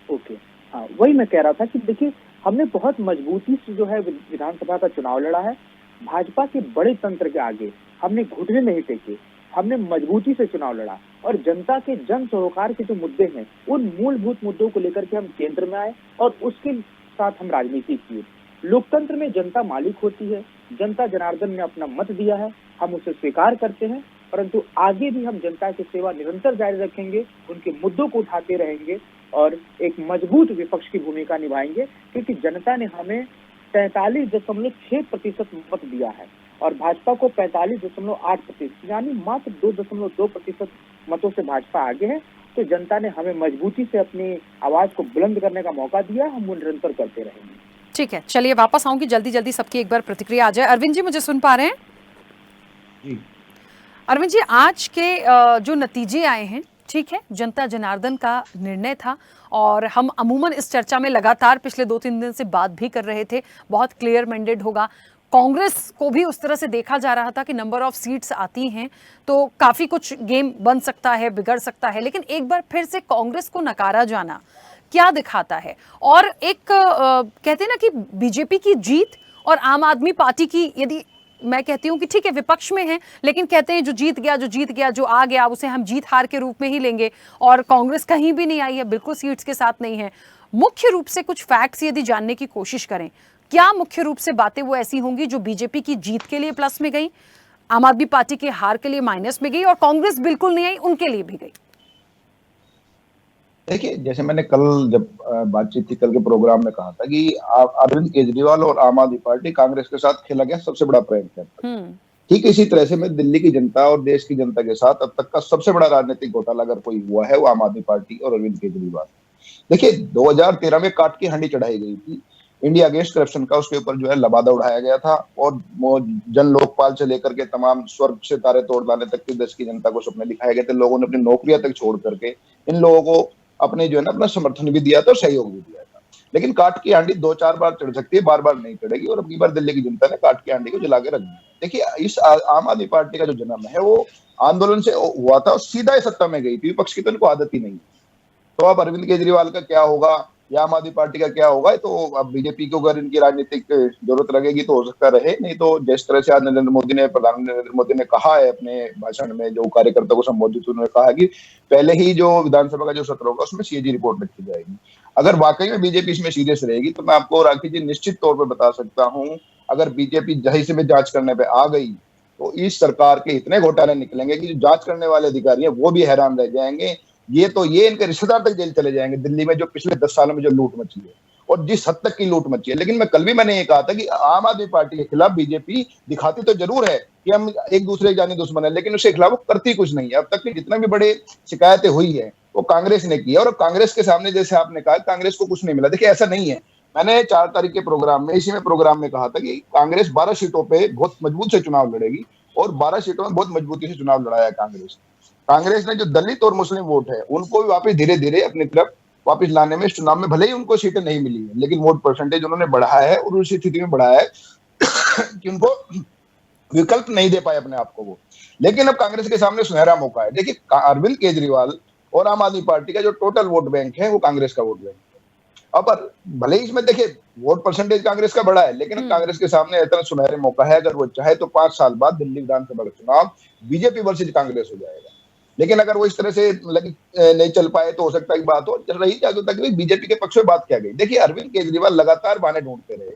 ओके, हाँ, वही मैं कह रहा था कि देखिए, हमने बहुत मजबूती से जो है विधानसभा का चुनाव लड़ा है। भाजपा के बड़े तंत्र के आगे हमने घुटने नहीं टेके, हमने मजबूती से चुनाव लड़ा, और जनता के जन सरोकार के जो मुद्दे हैं, उन मूलभूत मुद्दों को लेकर के हम केंद्र में आए, और उसके साथ हम राजनीति किए। लोकतंत्र में जनता मालिक होती है, जनता जनार्दन ने अपना मत दिया है, हम उसे स्वीकार करते हैं, परंतु आगे भी हम जनता की सेवा निरंतर जारी रखेंगे, उनके मुद्दों को उठाते रहेंगे, और एक मजबूत विपक्ष की भूमिका निभाएंगे, क्योंकि जनता ने हमें 43.6% मत दिया है, और भाजपा को 45.8%, यानी मात्र 2.2% मतों से भाजपा आगे है। तो जनता ने हमें मजबूती से अपनी आवाज को बुलंद करने का मौका दिया, हम वो निरंतर करते रहेंगे। ठीक है, चलिए वापस आऊंगी, जल्दी सबकी एक बार प्रतिक्रिया आ जाए। अरविंद जी, मुझे सुन पा रहे हैं? जी। अरविंद जी, आज के जो नतीजे आए हैं, ठीक है, जनता जनार्दन का निर्णय था और हम अमूमन इस चर्चा में लगातार पिछले 2-3 दिन से बात भी कर रहे थे, बहुत क्लियर माइंडेड होगा। कांग्रेस को भी उस तरह से देखा जा रहा था कि नंबर ऑफ सीट्स आती हैं तो काफ़ी कुछ गेम बन सकता है, बिगड़ सकता है, लेकिन एक बार फिर से कांग्रेस को नकारा जाना क्या दिखाता है? और एक कहते हैं ना कि बीजेपी की जीत और आम आदमी पार्टी की, यदि मैं कहती हूं कि ठीक है विपक्ष में है, लेकिन कहते हैं जो जीत गया, जो आ गया उसे हम जीत हार के रूप में ही लेंगे, और कांग्रेस कहीं भी नहीं आई है, बिल्कुल सीट्स के साथ नहीं है। मुख्य रूप से कुछ फैक्ट्स यदि जानने की कोशिश करें, क्या मुख्य रूप से बातें वो ऐसी होंगी जो बीजेपी की जीत के लिए प्लस में गई, आम आदमी पार्टी के हार के लिए माइनस में गई, और कांग्रेस बिल्कुल नहीं आई उनके लिए भी गई? देखिए, जैसे मैंने कल जब बातचीत थी, कल के प्रोग्राम में कहा था कि अरविंद केजरीवाल और आम आदमी पार्टी कांग्रेस के साथ खेला गया सबसे बड़ा प्रैंक है। ठीक इसी तरह से मैं दिल्ली की जनता और देश की जनता के साथ अब तक का सबसे बड़ा राजनीतिक घोटाला अगर कोई हुआ है वो आम आदमी पार्टी और अरविंद केजरीवाल। देखिए, 2013 में काट की हांडी चढ़ाई गई थी इंडिया अगेंस्ट करप्शन का, उसके ऊपर जो है लबादा उड़ाया गया था, और जन लोकपाल से लेकर के तमाम स्वर्ग से तारे तोड़ डालने तक के देश की जनता को सपने दिखाए गए थे। लोगों ने अपनी नौकरियां तक छोड़ करके इन लोगों को अपने जो है ना अपना समर्थन भी दिया था और सहयोग भी दिया था। लेकिन काट की हांडी 2-4 बार चढ़ सकती है, बार बार नहीं चढ़ेगी, और अगली बार दिल्ली की जनता ने काट की हांडी को जला के रख दिया। देखिए, इस आम आदमी पार्टी का जो जन्म है वो आंदोलन से हुआ था और सीधा ही सत्ता में गई थी, विपक्ष की तो इनको आदत ही नहीं। तो अब अरविंद केजरीवाल का क्या होगा या आम आदमी पार्टी का क्या होगा, तो अब बीजेपी को अगर इनकी राजनीतिक जरूरत लगेगी तो हो सकता रहे, नहीं तो जिस तरह से आज प्रधानमंत्री नरेंद्र मोदी ने कहा है अपने भाषण में, जो कार्यकर्ता को संबोधित उन्होंने कहा कि पहले ही जो विधानसभा का जो सत्र होगा उसमें सीएजी रिपोर्ट रखी जाएगी। अगर वाकई में बीजेपी इसमें सीरियस रहेगी तो मैं आपको राखी जी निश्चित तौर पर बता सकता हूँ, अगर बीजेपी जही से भी जांच करने पे आ गई तो इस सरकार के इतने घोटाले निकलेंगे कि जो जांच करने वाले अधिकारी हैं वो भी हैरान रह जाएंगे। ये इनके रिश्तेदार तक जेल चले जाएंगे दिल्ली में, जो पिछले 10 सालों में जो लूट मची है और जिस हद तक की लूट मची है। लेकिन मैंने ये कहा था कि आम आदमी पार्टी के खिलाफ बीजेपी दिखाती तो जरूर है कि हम एक दूसरे के जानी दुश्मन है, लेकिन उसके खिलाफ वो करती कुछ नहीं है। अब तक की जितना भी बड़े शिकायतें हुई है वो कांग्रेस ने की है, और कांग्रेस के सामने जैसे आपने कहा कांग्रेस को कुछ नहीं मिला। देखिए, ऐसा नहीं है। मैंने 4 तारीख के प्रोग्राम में कहा था कि कांग्रेस 12 सीटों पे बहुत मजबूत से चुनाव लड़ेगी, और 12 सीटों में बहुत मजबूती से चुनाव लड़ाया कांग्रेस ने जो दलित और मुस्लिम वोट है उनको भी वापस धीरे धीरे अपनी तरफ वापस लाने में, इस चुनाव में भले ही उनको सीटें नहीं मिली है लेकिन वोट परसेंटेज उन्होंने बढ़ाया है, और उसी स्थिति में बढ़ाया है कि उनको विकल्प नहीं दे पाए अपने आप को वो। लेकिन अब कांग्रेस के सामने सुनहरा मौका है। देखिए, अरविंद केजरीवाल और आम आदमी पार्टी का जो टोटल वोट बैंक है वो कांग्रेस का वोट बैंक है। अब भले ही इसमें देखिए वोट परसेंटेज कांग्रेस का बड़ा है, लेकिन कांग्रेस के सामने इतना सुनहरे मौका है, अगर वो चाहे तो 5 साल बाद दिल्ली विधानसभा का चुनाव बीजेपी वर्सेज कांग्रेस हो जाएगा। लेकिन अगर वो इस तरह से नहीं चल पाए तो हो सकता है कि बात हो रही तक बीजेपी के पक्ष में बात क्या गई। देखिए, अरविंद केजरीवाल लगातार बहाने ढूंढते रहे,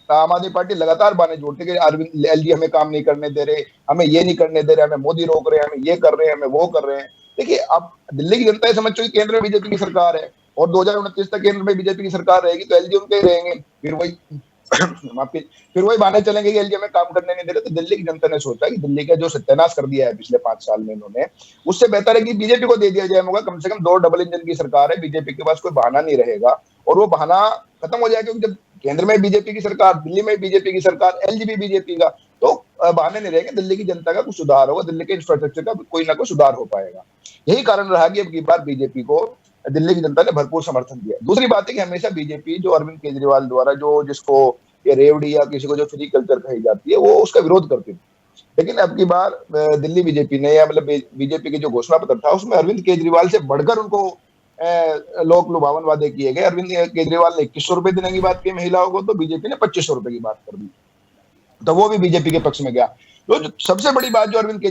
आम आदमी पार्टी लगातार बहाने ढूंढते कि अरविंद एलजी हमें काम नहीं करने दे रहे, हमें ये नहीं करने दे रहे, हमें मोदी रोक रहे हैं, हमें ये कर रहे हैं, हमें वो कर रहे हैं। देखिए, अब दिल्ली की जनता समझ चुकी केंद्र में बीजेपी की सरकार है और 2029 तक केंद्र में बीजेपी की सरकार रहेगी, तो एलजी उनके रहेंगे, फिर वही बहाने चलेंगे कि एलजी में काम करने नहीं दे रहे। तो दिल्ली की जनता ने सोचा कि दिल्ली का जो सत्यानाश कर दिया है पिछले 5 साल में इन्होंने, उससे बेहतर है कि बीजेपी को दे दिया जाए मौका। कम से कम 2 डबल इंजन की सरकार है, बीजेपी के पास कोई बहाना नहीं रहेगा, और वो बहाना खत्म हो जाएगा, क्योंकि जब केंद्र में बीजेपी की सरकार, दिल्ली में बीजेपी की सरकार, एलजी भी बीजेपी का, तो बहाने नहीं रहेंगे, दिल्ली की जनता का कुछ सुधार होगा, दिल्ली के इंफ्रास्ट्रक्चर का कोई ना कोई सुधार हो पाएगा। यही कारण रहा कि अब की बार बीजेपी को दिल्ली की जनता ने भरपूर समर्थन दिया। दूसरी बात है कि हमेशा बीजेपी जो अरविंद केजरीवाल द्वारा जो जिसको ये रेवड़ी या किसी को जो फ्री कल्चर कही जाती है वो उसका विरोध करती थी, लेकिन अब की बार दिल्ली बीजेपी ने, या मतलब बीजेपी के जो घोषणा पत्र था उसमें अरविंद केजरीवाल से बढ़कर उनको लोक लुभावन वादे किए गए। अरविंद केजरीवाल ने 2100 रुपए देने की बात की महिलाओं को, तो बीजेपी ने 2500 रुपए की बात कर दी, तो वो भी बीजेपी के पक्ष में गया। तो सबसे बड़ी बात जो अरविंद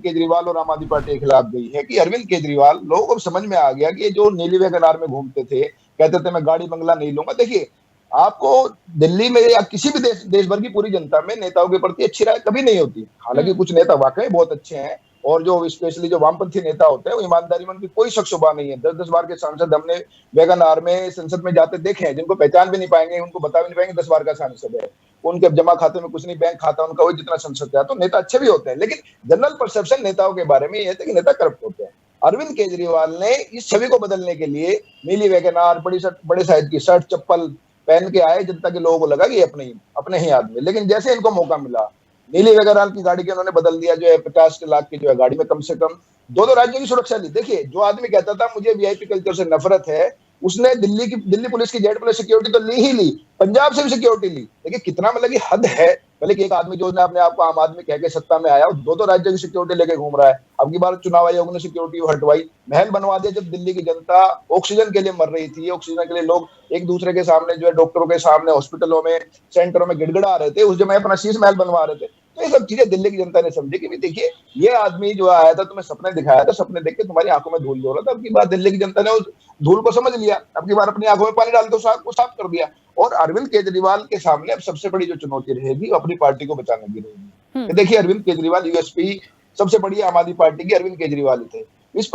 केजरीवाल और आम आदमी पार्टी के खिलाफ गई है कि अरविंद केजरीवाल, लोगों को समझ में आ गया कि ये जो नीली वैगनार में घूमते थे, कहते थे मैं गाड़ी बंगला नहीं लूंगा। देखिए, आपको दिल्ली में या किसी भी देश भर की पूरी जनता में नेताओं के प्रति अच्छी राय कभी नहीं होती। हालांकि कुछ नेता वाकई बहुत अच्छे हैं, और जो स्पेशली जो वामपंथी नेता होते हैं वो ईमानदारी में, उनकी कोई शक शुबा नहीं है। 10-10 बार के सांसद हमने वैगनार में संसद में जाते देखे हैं, जिनको पहचान भी नहीं पाएंगे, उनको बता भी नहीं पाएंगे 10 बार का सांसद है, उनके जमा खाते में कुछ नहीं, बैंक खाता उनका वही जितना संसद है। तो नेता अच्छे भी होते हैं, लेकिन जनरल परसेप्शन नेताओं के बारे में ये है कि नेता करप्ट होते हैं। अरविंद केजरीवाल ने इस छवि को बदलने के लिए नीली वैगनार, बड़े साइज की शर्ट चप्पल पहन के आए, जनता के लोगों को लगा कि अपने ही आदमी। लेकिन जैसे इनको मौका मिला, नीली वेगानार की गाड़ी के उन्होंने बदल दिया, जो है 50 लाख की जो है गाड़ी में कम से कम 2 राज्यों की सुरक्षा ली। देखिए, जो आदमी कहता था मुझे वीआईपी कल्चर से नफरत है, उसने दिल्ली पुलिस की जेड प्लस सिक्योरिटी तो ली ही ली, पंजाब से भी सिक्योरिटी ली। देखिए कितना मतलब कि हद है। भले कि एक आदमी जो अपने आप को आम आदमी कह के सत्ता में आया, 2 राज्यों की सिक्योरिटी लेके घूम रहा है। अब की बार चुनाव आयोग ने सिक्योरिटी हटवाई, महल बनवा दिया। जब दिल्ली की जनता ऑक्सीजन के लिए मर रही थी, ऑक्सीजन के लिए लोग एक दूसरे के सामने जो है डॉक्टरों के सामने हॉस्पिटलों में सेंटरों में गिड़गिड़ा रहे थे, उस जगह अपना शीश महल बनवा रहे थे। तो ये सब चीजें दिल्ली की जनता ने समझी कि भी देखिए ये आदमी जो आया था, तुम्हें सपने दिखाया था, सपने देख के तुम्हारी आंखों में धूल झोल रहा था। अब की बार दिल्ली की जनता ने उस धूल को समझ लिया, अब की बार अपनी आंखों में पानी डाल दो, साफ कर दिया। और अरविंद केजरीवाल के सामने अब सबसे बड़ी जो चुनौती रहेगी अपनी पार्टी को बचाने की रहेगी। देखिए अरविंद केजरीवाल यूएसपी सबसे बड़ी आम आदमी पार्टी की अरविंद केजरीवाल थे। इस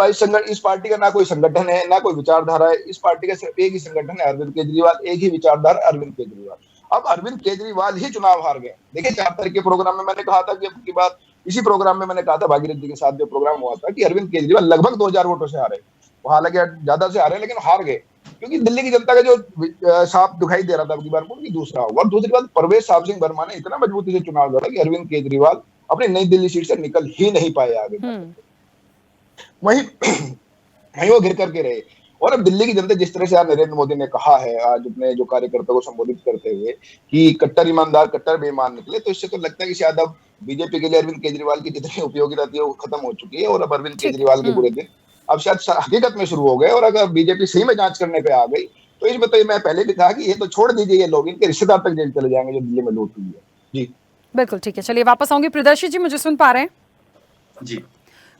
पार्टी का ना कोई संगठन है, ना कोई विचारधारा है। इस पार्टी का सिर्फ एक ही संगठन है, अरविंद केजरीवाल, एक ही विचारधारा अरविंद केजरीवाल। अब अरविंद केजरीवाल ही चुनाव हार गए। देखिए 4 तारीख के प्रोग्राम में मैंने कहा था कि अब की बात, इसी प्रोग्राम में मैंने कहा था भागीरथ जी के साथ जो प्रोग्राम हुआ था, कि अरविंद केजरीवाल लगभग 2000 वोटों से हारे। वो हालांकि ज्यादा से हारे, लेकिन हार गए, क्योंकि दिल्ली की जनता का जो साफ दिखाई दे रहा था अब की बार उनकी दूसरा होगा। और दूसरी बात, परवेज साहब सिंह वर्मा ने इतना मजबूती से चुनाव लड़ा कि अरविंद केजरीवाल अपनी नई दिल्ली सीट से निकल ही नहीं पाए आगे। वहीं वो घिर करके रहे। और अब दिल्ली की जनता जिस तरह से आज नरेंद्र मोदी ने कहा है, आज अपने जो कार्यकर्ताओं को संबोधित करते हुए, कि कट्टर ईमानदार कट्टर बेईमान निकले, तो इससे तो लगता है कि शायद अब बीजेपी के लिए अरविंद केजरीवाल की जितनी उपयोगिता थी वो खत्म हो चुकी है। और अब अरविंद केजरीवाल के बुरे दिन अब शायद हकीकत में शुरू हो गए। और अगर बीजेपी सही में जांच करने पे आ गई तो इसमें तो मैं पहले भी कहा कि ये तो छोड़ दीजिए, ये लोग इनके रिश्तेदार तक जेल चले जाएंगे जो दिल्ली में लूट हुई है। जी बिल्कुल ठीक है, चलिए वापस आऊंगी। प्रियदर्शी जी मुझे सुन पा रहे हैं? जी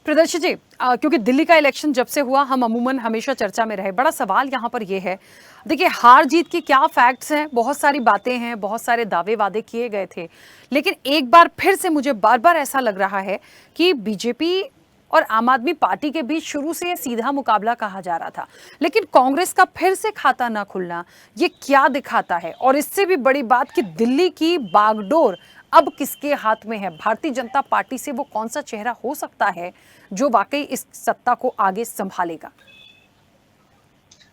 प्रियदर्शी जी, क्योंकि दिल्ली का इलेक्शन जब से हुआ हम अमूमन हमेशा चर्चा में रहे। बड़ा सवाल यहाँ पर यह है, देखिए हार जीत की क्या फैक्ट्स हैं, बहुत सारी बातें हैं, बहुत सारे दावे वादे किए गए थे, लेकिन एक बार फिर से मुझे बार बार ऐसा लग रहा है कि बीजेपी और आम आदमी पार्टी के बीच शुरू से ये सीधा मुकाबला कहा जा रहा था, लेकिन कांग्रेस का फिर से खाता ना खुलना ये क्या दिखाता है? और इससे भी बड़ी बात कि दिल्ली की बागडोर अब किसके हाथ में है? भारतीय जनता पार्टी से वो कौन सा चेहरा हो सकता है जो वाकई इस सत्ता को आगे संभालेगा?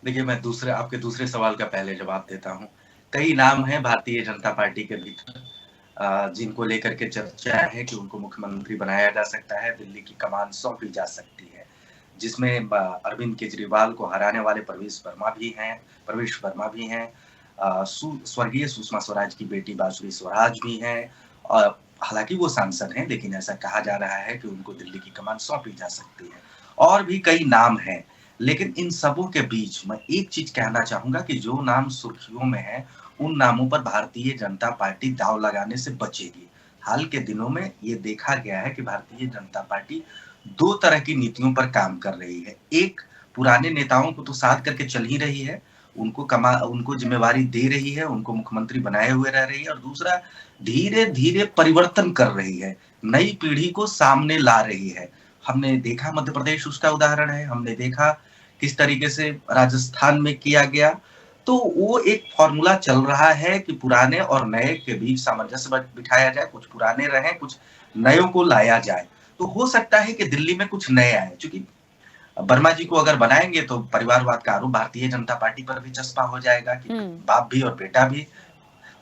देखिए, मैं आपके दूसरे सवाल का पहले जवाब देता हूं। कई नाम हैं भारतीय जनता पार्टी के भीतर जिनको लेकर के चर्चा है कि उनको मुख्यमंत्री बनाया जा सकता है, दिल्ली की कमान सौंपी जा सकती है, जिसमें अरविंद केजरीवाल को हराने वाले प्रवेश वर्मा भी हैं, स्वर्गीय सुषमा स्वराज की बेटी बांसुरी स्वराज भी हैं। और हालांकि वो सांसद हैं, लेकिन ऐसा कहा जा रहा है कि उनको दिल्ली की कमान सौंपी जा सकती है। और भी कई नाम हैं, लेकिन इन सबों के बीच मैं एक चीज कहना चाहूंगा कि जो नाम सुर्खियों में है उन नामों पर भारतीय जनता पार्टी दांव लगाने से बचेगी। हाल के दिनों में ये देखा गया है कि भारतीय जनता पार्टी 2 तरह की नीतियों पर काम कर रही है। एक, पुराने नेताओं को तो साथ करके चल ही रही है, उनको जिम्मेवारी दे रही है, उनको मुख्यमंत्री बनाए हुए रह रही है। और दूसरा, धीरे धीरे परिवर्तन कर रही है, नई पीढ़ी को सामने ला रही है। हमने देखा मध्य प्रदेश उसका उदाहरण है, हमने देखा किस तरीके से राजस्थान में किया गया। तो वो एक फॉर्मूला चल रहा है कि पुराने और नए के बीच सामंजस्य बिठाया जाए, कुछ पुराने रहें, कुछ नयों को लाया जाए। तो हो सकता है कि दिल्ली में कुछ नए आए, क्योंकि वर्मा जी को अगर बनाएंगे तो परिवारवाद का आरोप भारतीय जनता पार्टी पर भी चस्पा हो जाएगा कि बाप भी और बेटा भी।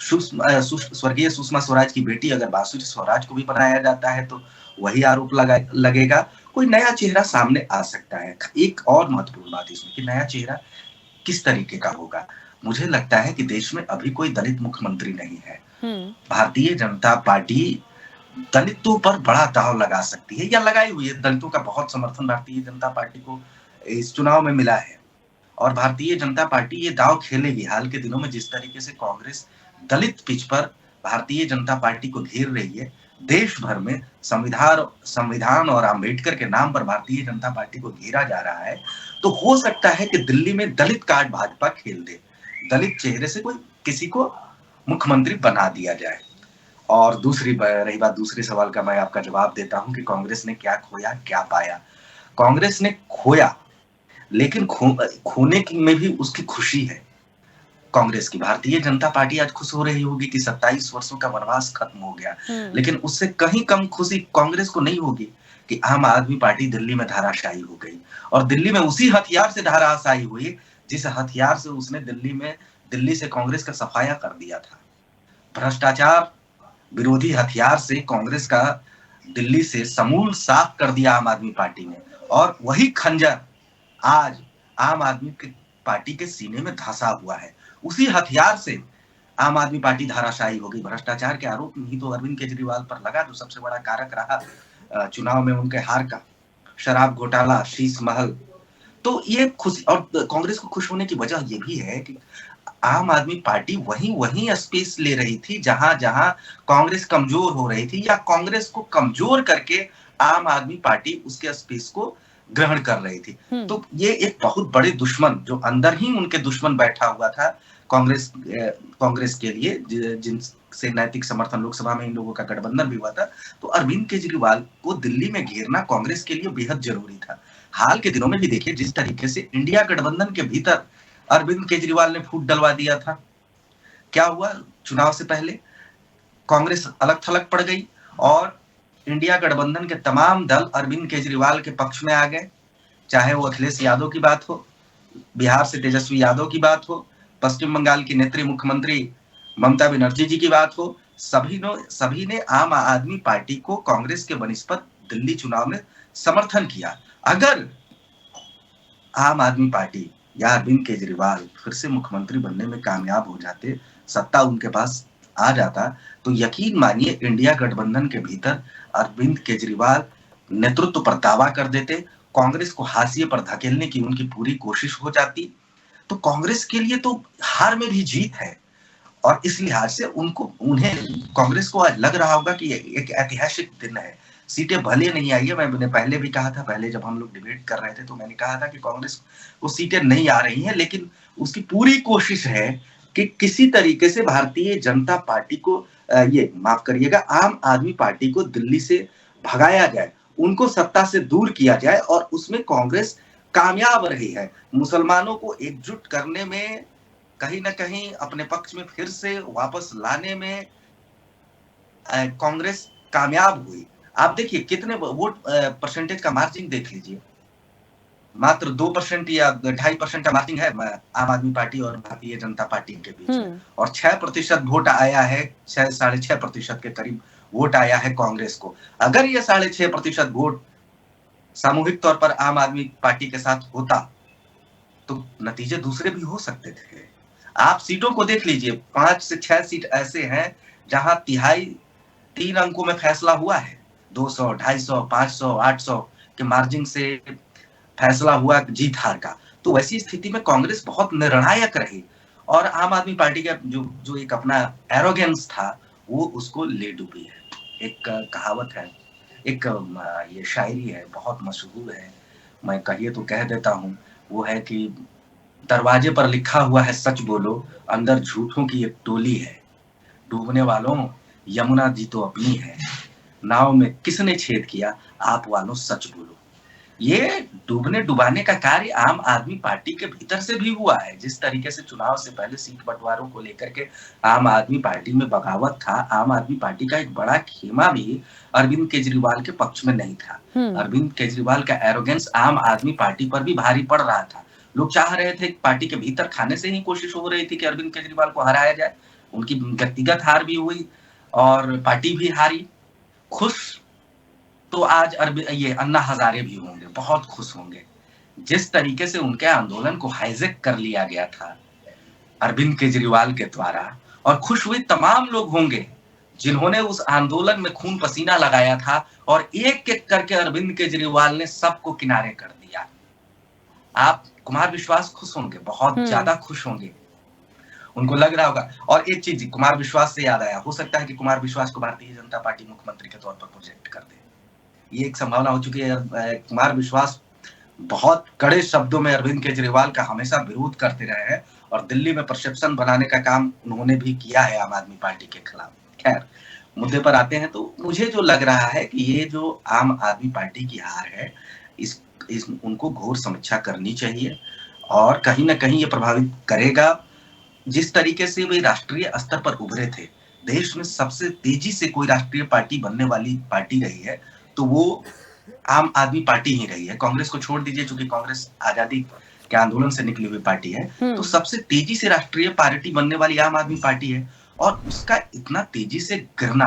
स्वर्गीय सुषमा स्वराज की बेटी अगर बांसुरी स्वराज को भी बनाया जाता है तो वही आरोप लगेगा। कोई नया चेहरा सामने आ सकता है। एक और महत्वपूर्ण बात इसमें कि नया चेहरा किस तरीके का होगा। मुझे लगता है कि देश में अभी कोई दलित मुख्यमंत्री नहीं है। भारतीय जनता पार्टी दलितों पर बड़ा दांव लगा सकती है या लगाई हुई है। दलितों का बहुत समर्थन भारतीय जनता पार्टी को इस चुनाव में मिला है और भारतीय जनता पार्टी ये दांव खेलेगी। हाल के दिनों में जिस तरीके से कांग्रेस दलित पिच पर भारतीय जनता पार्टी को घेर रही है, देश भर में संविधान और अंबेडकर के नाम पर भारतीय जनता पार्टी को घेरा जा रहा है, तो हो सकता है कि दिल्ली में दलित कार्ड भाजपा खेल दे, दलित चेहरे से कोई किसी को मुख्यमंत्री बना दिया जाए। और दूसरी रही बात दूसरे सवाल का, मैं आपका जवाब देता हूं कि कांग्रेस ने क्या खोया क्या पाया। कांग्रेस ने खोया, लेकिन खोने में भी उसकी खुशी है कांग्रेस की। भारतीय जनता पार्टी आज खुश हो रही होगी कि 27 वर्षों का वनवास खत्म हो गया, लेकिन उससे कहीं कम खुशी कांग्रेस को नहीं होगी कि आम आदमी पार्टी दिल्ली में धाराशायी हो गई। और दिल्ली में उसी हथियार से धाराशायी हुई जिस हथियार से उसने दिल्ली से कांग्रेस का सफाया कर दिया था। भ्रष्टाचार विरोधी हथियार से कांग्रेस का दिल्ली से समूल साफ कर दिया आम आदमी पार्टी ने, और वही खंजर आज आम आदमी पार्टी के सीने में धंसा हुआ है। उसी हथियार से आम आदमी पार्टी धाराशायी हो गई। भ्रष्टाचार के आरोप ही तो अरविंद केजरीवाल पर लगा, जो सबसे बड़ा कारक रहा चुनाव में उनके हार का, शराब घोटाला, शीश महल। तो ये खुशी, और कांग्रेस को खुश होने की वजह ये भी है कि आम आदमी पार्टी वहीं स्पेस ले रही थी जहां जहां कांग्रेस कमजोर हो रही थी, या कांग्रेस को कमजोर करके आम आदमी पार्टी उसके स्पेस को ग्रहण कर रही थी। तो ये एक बहुत बड़े दुश्मन, जो अंदर ही उनके दुश्मन बैठा हुआ था कांग्रेस के लिए, जिनसे नैतिक समर्थन लोकसभा में इन लोगों का गठबंधन भी हुआ था, तो अरविंद केजरीवाल को दिल्ली में घेरना कांग्रेस के लिए बेहद जरूरी था। हाल के दिनों में भी देखिए जिस तरीके से इंडिया गठबंधन के भीतर अरविंद केजरीवाल ने फूट डलवा दिया था। क्या हुआ? चुनाव से पहले कांग्रेस अलग थलग पड़ गई और इंडिया गठबंधन के तमाम दल अरविंद केजरीवाल के पक्ष में आ गए। चाहे वो अखिलेश यादव की बात हो, बिहार से तेजस्वी यादव की बात हो, पश्चिम बंगाल की नेत्री मुख्यमंत्री ममता बनर्जी जी की बात हो, सभी ने आम आदमी पार्टी को कांग्रेस के बनिस्पत दिल्ली चुनाव में समर्थन किया। अगर आम आदमी पार्टी या अरविंद केजरीवाल फिर से मुख्यमंत्री बनने में कामयाब हो जाते, सत्ता उनके पास आ जाता, तो यकीन मानिए इंडिया गठबंधन के भीतर अरविंद केजरीवाल नेतृत्व पर दावा कर देते, कांग्रेस को हाशिए पर धकेलने की उनकी पूरी कोशिश हो जाती। तो कांग्रेस के लिए तो हार में भी जीत है, और इस लिहाज से कांग्रेस को आज लग रहा होगा कि एक ऐतिहासिक दिन है। सीटें भले नहीं आई है, मैंने पहले भी कहा था, पहले जब हम लोग डिबेट कर रहे थे तो मैंने कहा था कि कांग्रेस को सीटें नहीं आ रही हैं, लेकिन उसकी पूरी कोशिश है कि किसी तरीके से भारतीय जनता पार्टी को माफ करिएगा, आम आदमी पार्टी को दिल्ली से भगाया जाए, उनको सत्ता से दूर किया जाए, और उसमें कांग्रेस कामयाब रही है। मुसलमानों को एकजुट करने में, कहीं ना कहीं अपने पक्ष में फिर से वापस लाने में कांग्रेस कामयाब हुई। आप देखिए कितने वोट परसेंटेज का मार्जिन देख लीजिए, मात्र 2% या 2.5% का मार्जिन है आम आदमी पार्टी और भारतीय जनता पार्टी के बीच में, और 6% वोट आया है, 6.5% के करीब वोट आया है कांग्रेस को। अगर ये 6.5% वोट सामूहिक तौर पर आम आदमी पार्टी के साथ होता तो नतीजे दूसरे भी हो सकते थे। आप सीटों को देख लीजिए, 5 से 6 सीट ऐसे हैं जहां तिहाई 3 अंकों में फैसला हुआ है, 200, 250, 500, 800 के मार्जिन से फैसला हुआ जीत हार का। तो वैसी स्थिति में कांग्रेस बहुत निर्णायक रही, और आम आदमी पार्टी का जो एक अपना एरोगेंस था वो उसको ले डूबी है। एक कहावत है, एक ये शायरी है, बहुत मशहूर है, मैं कहिए तो कह देता हूँ, वो है कि दरवाजे पर लिखा हुआ है सच बोलो, अंदर झूठों की एक टोली है, डूबने वालों यमुना जी तो अपनी है, नाव में किसने छेद किया, आप वालों सच बोलो। ये डूबने डुबाने का कार्य आम आदमी पार्टी के भीतर से भी हुआ है। जिस तरीके से चुनाव से पहले सीट बंटवारों को लेकर के आम आदमी पार्टी में बगावत था, आम आदमी पार्टी का एक बड़ा खेमा भी अरविंद केजरीवाल के पक्ष में नहीं था। अरविंद केजरीवाल का एरोगेंस आम आदमी पार्टी पर भी भारी पड़ रहा था। लोग चाह रहे थे, पार्टी के भीतर खाने से ही कोशिश हो रही थी कि अरविंद केजरीवाल को हराया जाए। उनकी व्यक्तिगत हार भी हुई और पार्टी भी हारी। खुश तो आज ये अन्ना हजारे भी होंगे, बहुत खुश होंगे। जिस तरीके से उनके आंदोलन को हाईजैक कर लिया गया था अरविंद केजरीवाल के द्वारा, और खुश हुए तमाम लोग होंगे जिन्होंने उस आंदोलन में खून पसीना लगाया था, और एक एक करके अरविंद केजरीवाल ने सबको किनारे कर दिया। आप कुमार विश्वास खुश होंगे, बहुत ज्यादा खुश होंगे, उनको लग रहा होगा। और एक चीज कुमार विश्वास से याद आया, हो सकता है कि कुमार विश्वास को भारतीय जनता पार्टी मुख्यमंत्री के तौर पर प्रोजेक्ट कर दे, ये एक संभावना हो चुकी है। कुमार विश्वास बहुत कड़े शब्दों में अरविंद केजरीवाल का हमेशा विरोध करते रहे हैं, और दिल्ली में परसेप्शन बनाने का काम उन्होंने भी किया है आम आदमी पार्टी के खिलाफ। खैर, मुद्दे पर आते हैं तो मुझे जो लग रहा है कि ये जो आम आदमी पार्टी की हार है, उनको घोर समीक्षा करनी चाहिए, और कहीं ना कहीं ये प्रभावित करेगा जिस तरीके से वे राष्ट्रीय स्तर पर उभरे थे। देश में सबसे तेजी से कोई राष्ट्रीय पार्टी बनने वाली पार्टी रही है तो वो आम आदमी पार्टी ही रही है। कांग्रेस को छोड़ दीजिए, चूंकि कांग्रेस आजादी के आंदोलन से निकली हुई पार्टी है, तो सबसे तेजी से राष्ट्रीय पार्टी बनने वाली आम आदमी पार्टी है। और उसका इतना तेजी से गिरना,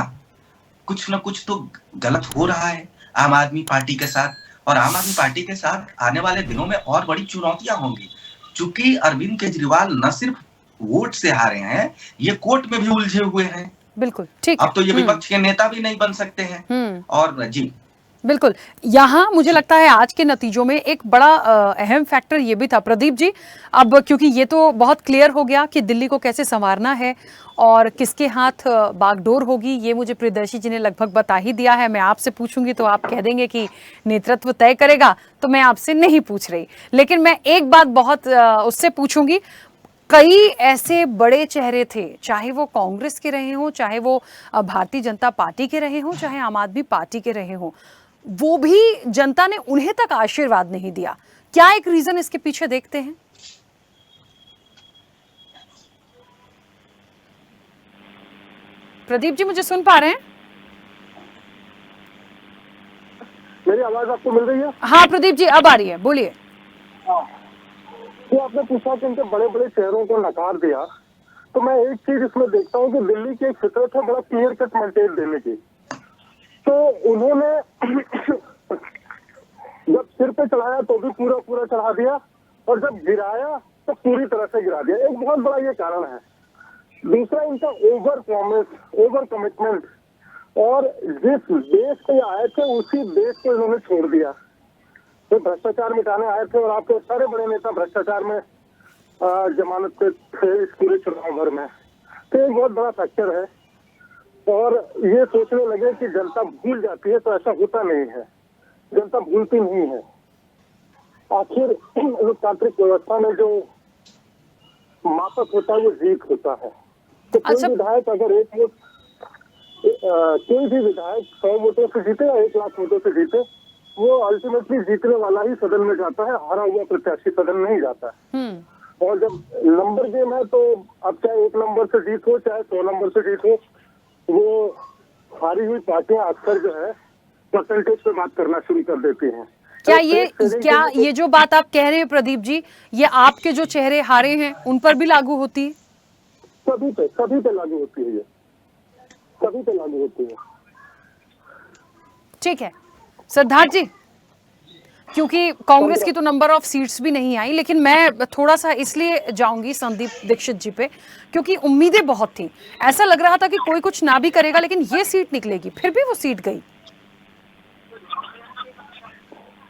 कुछ न कुछ तो गलत हो रहा है आम आदमी पार्टी के साथ। और आम आदमी पार्टी के साथ आने वाले दिनों में और बड़ी चुनौतियां होंगी, चूंकि अरविंद केजरीवाल न सिर्फ वोट से हारे हैं, ये कोर्ट में भी उलझे हुए हैं। बिल्कुल ठीक। अब तो ये विपक्ष के नेता भी नहीं बन सकते हैं। और जी बिल्कुल, यहाँ मुझे लगता है आज के नतीजों में एक बड़ा अहम फैक्टर ये भी था प्रदीप जी। अब क्योंकि ये तो बहुत क्लियर हो गया कि दिल्ली को कैसे संवारना है और किसके हाथ बागडोर होगी, ये मुझे प्रियदर्शी जी ने लगभग बता ही दिया है। मैं आपसे पूछूंगी तो आप कह देंगे कि नेतृत्व तय करेगा, तो मैं आपसे नहीं पूछ रही। लेकिन मैं एक बात बहुत उससे पूछूंगी, कई ऐसे बड़े चेहरे थे, चाहे वो कांग्रेस के रहे हों, चाहे वो भारतीय जनता पार्टी के रहे हों, चाहे आम आदमी पार्टी के रहे हों, वो भी जनता ने उन्हें तक आशीर्वाद नहीं दिया। क्या एक रीजन इसके पीछे देखते हैं? प्रदीप जी मुझे सुन पा रहे हैं? मेरी आवाज आपको मिल रही है? हाँ प्रदीप जी अब आ रही है, बोलिए। तो आपने पूछा कि इनके बड़े बड़े चेहरों को नकार दिया, तो मैं एक चीज इसमें देखता हूँ कि दिल्ली की एक फितरत है बड़ा क्लियर कट मैंडेट देने की। तो उन्होंने जब सिर पे चढ़ाया तो भी पूरा पूरा चढ़ा दिया, और जब गिराया तो पूरी तरह से गिरा दिया। एक बहुत बड़ा ये कारण है। दूसरा, इनका ओवर प्रॉमिस, ओवर कमिटमेंट, और जिस देश पे आए थे उसी देश को इन्होंने छोड़ दिया। तो भ्रष्टाचार मिटाने आए थे और आपके सारे बड़े नेता भ्रष्टाचार में जमानत पे थे इस पूरे चुनाव भर में। तो एक बहुत बड़ा फैक्टर है। और ये सोचने लगे कि जनता भूल जाती है, तो ऐसा होता नहीं है। जनता भूलती नहीं है। आखिर लोकतांत्रिक व्यवस्था में जो मापक होता है वो जीत होता है। तो कोई विधायक अगर कोई भी विधायक 100 वोटों से जीते या 1 लाख वोटों से जीते, वो अल्टीमेटली जीतने वाला ही सदन में जाता है, हारा हुआ प्रत्याशी सदन नहीं जाता है। और जब नंबर गेम है तो अब चाहे 1 नंबर से जीत हो चाहे 100 नंबर से जीत हो, वो हारी हुई पार्टियां अक्सर जो है परसेंटेज पे बात करना शुरू कर देती हैं। क्या ये जो बात आप कह रहे हैं प्रदीप जी, ये आपके जो चेहरे हारे हैं उन पर भी लागू होती है? सभी पे लागू होती है, ये सभी पे लागू होती है। ठीक है सिद्धार्थ जी, क्योंकि कांग्रेस की तो नंबर ऑफ सीट्स भी नहीं आई, लेकिन मैं थोड़ा सा इसलिए जाऊंगी संदीप दीक्षित जी पे, क्योंकि उम्मीदें बहुत थी। ऐसा लग रहा था कि कोई कुछ ना भी करेगा लेकिन ये सीट निकलेगी, फिर भी वो सीट गई।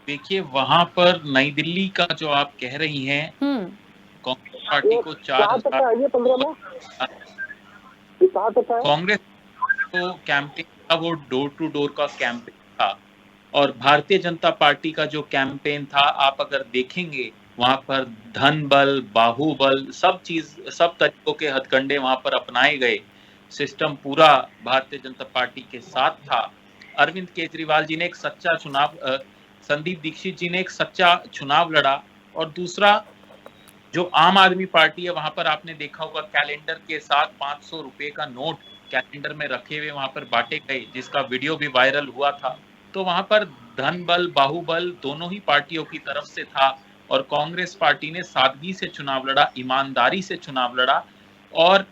देखिए वहां पर नई दिल्ली का जो आप कह रही हैं, कांग्रेस पार्टी को 4,000 कांग्रेस को कैंपेन था, वो डोर टू डोर का कैंपेन था। और भारतीय जनता पार्टी का जो कैंपेन था, आप अगर देखेंगे वहां पर धन बल, बाहुबल, सब तरीकों के हथकंडे वहां पर अपनाए गए। सिस्टम पूरा भारतीय जनता पार्टी के साथ था। अरविंद केजरीवाल जी ने एक सच्चा चुनाव, संदीप दीक्षित जी ने एक सच्चा चुनाव लड़ा। और दूसरा, जो आम आदमी पार्टी है, वहां पर आपने देखा होगा कैलेंडर के साथ 500 रुपए का नोट कैलेंडर में रखे हुए वहां पर बांटे गए, जिसका वीडियो भी वायरल हुआ था। तो वहां पर धन बल, बाहुबल दोनों ही पार्टियों की तरफ से था। और कांग्रेस पार्टी ने सादगी से चुनाव लड़ा, ईमानदारी से चुनाव लड़ा, और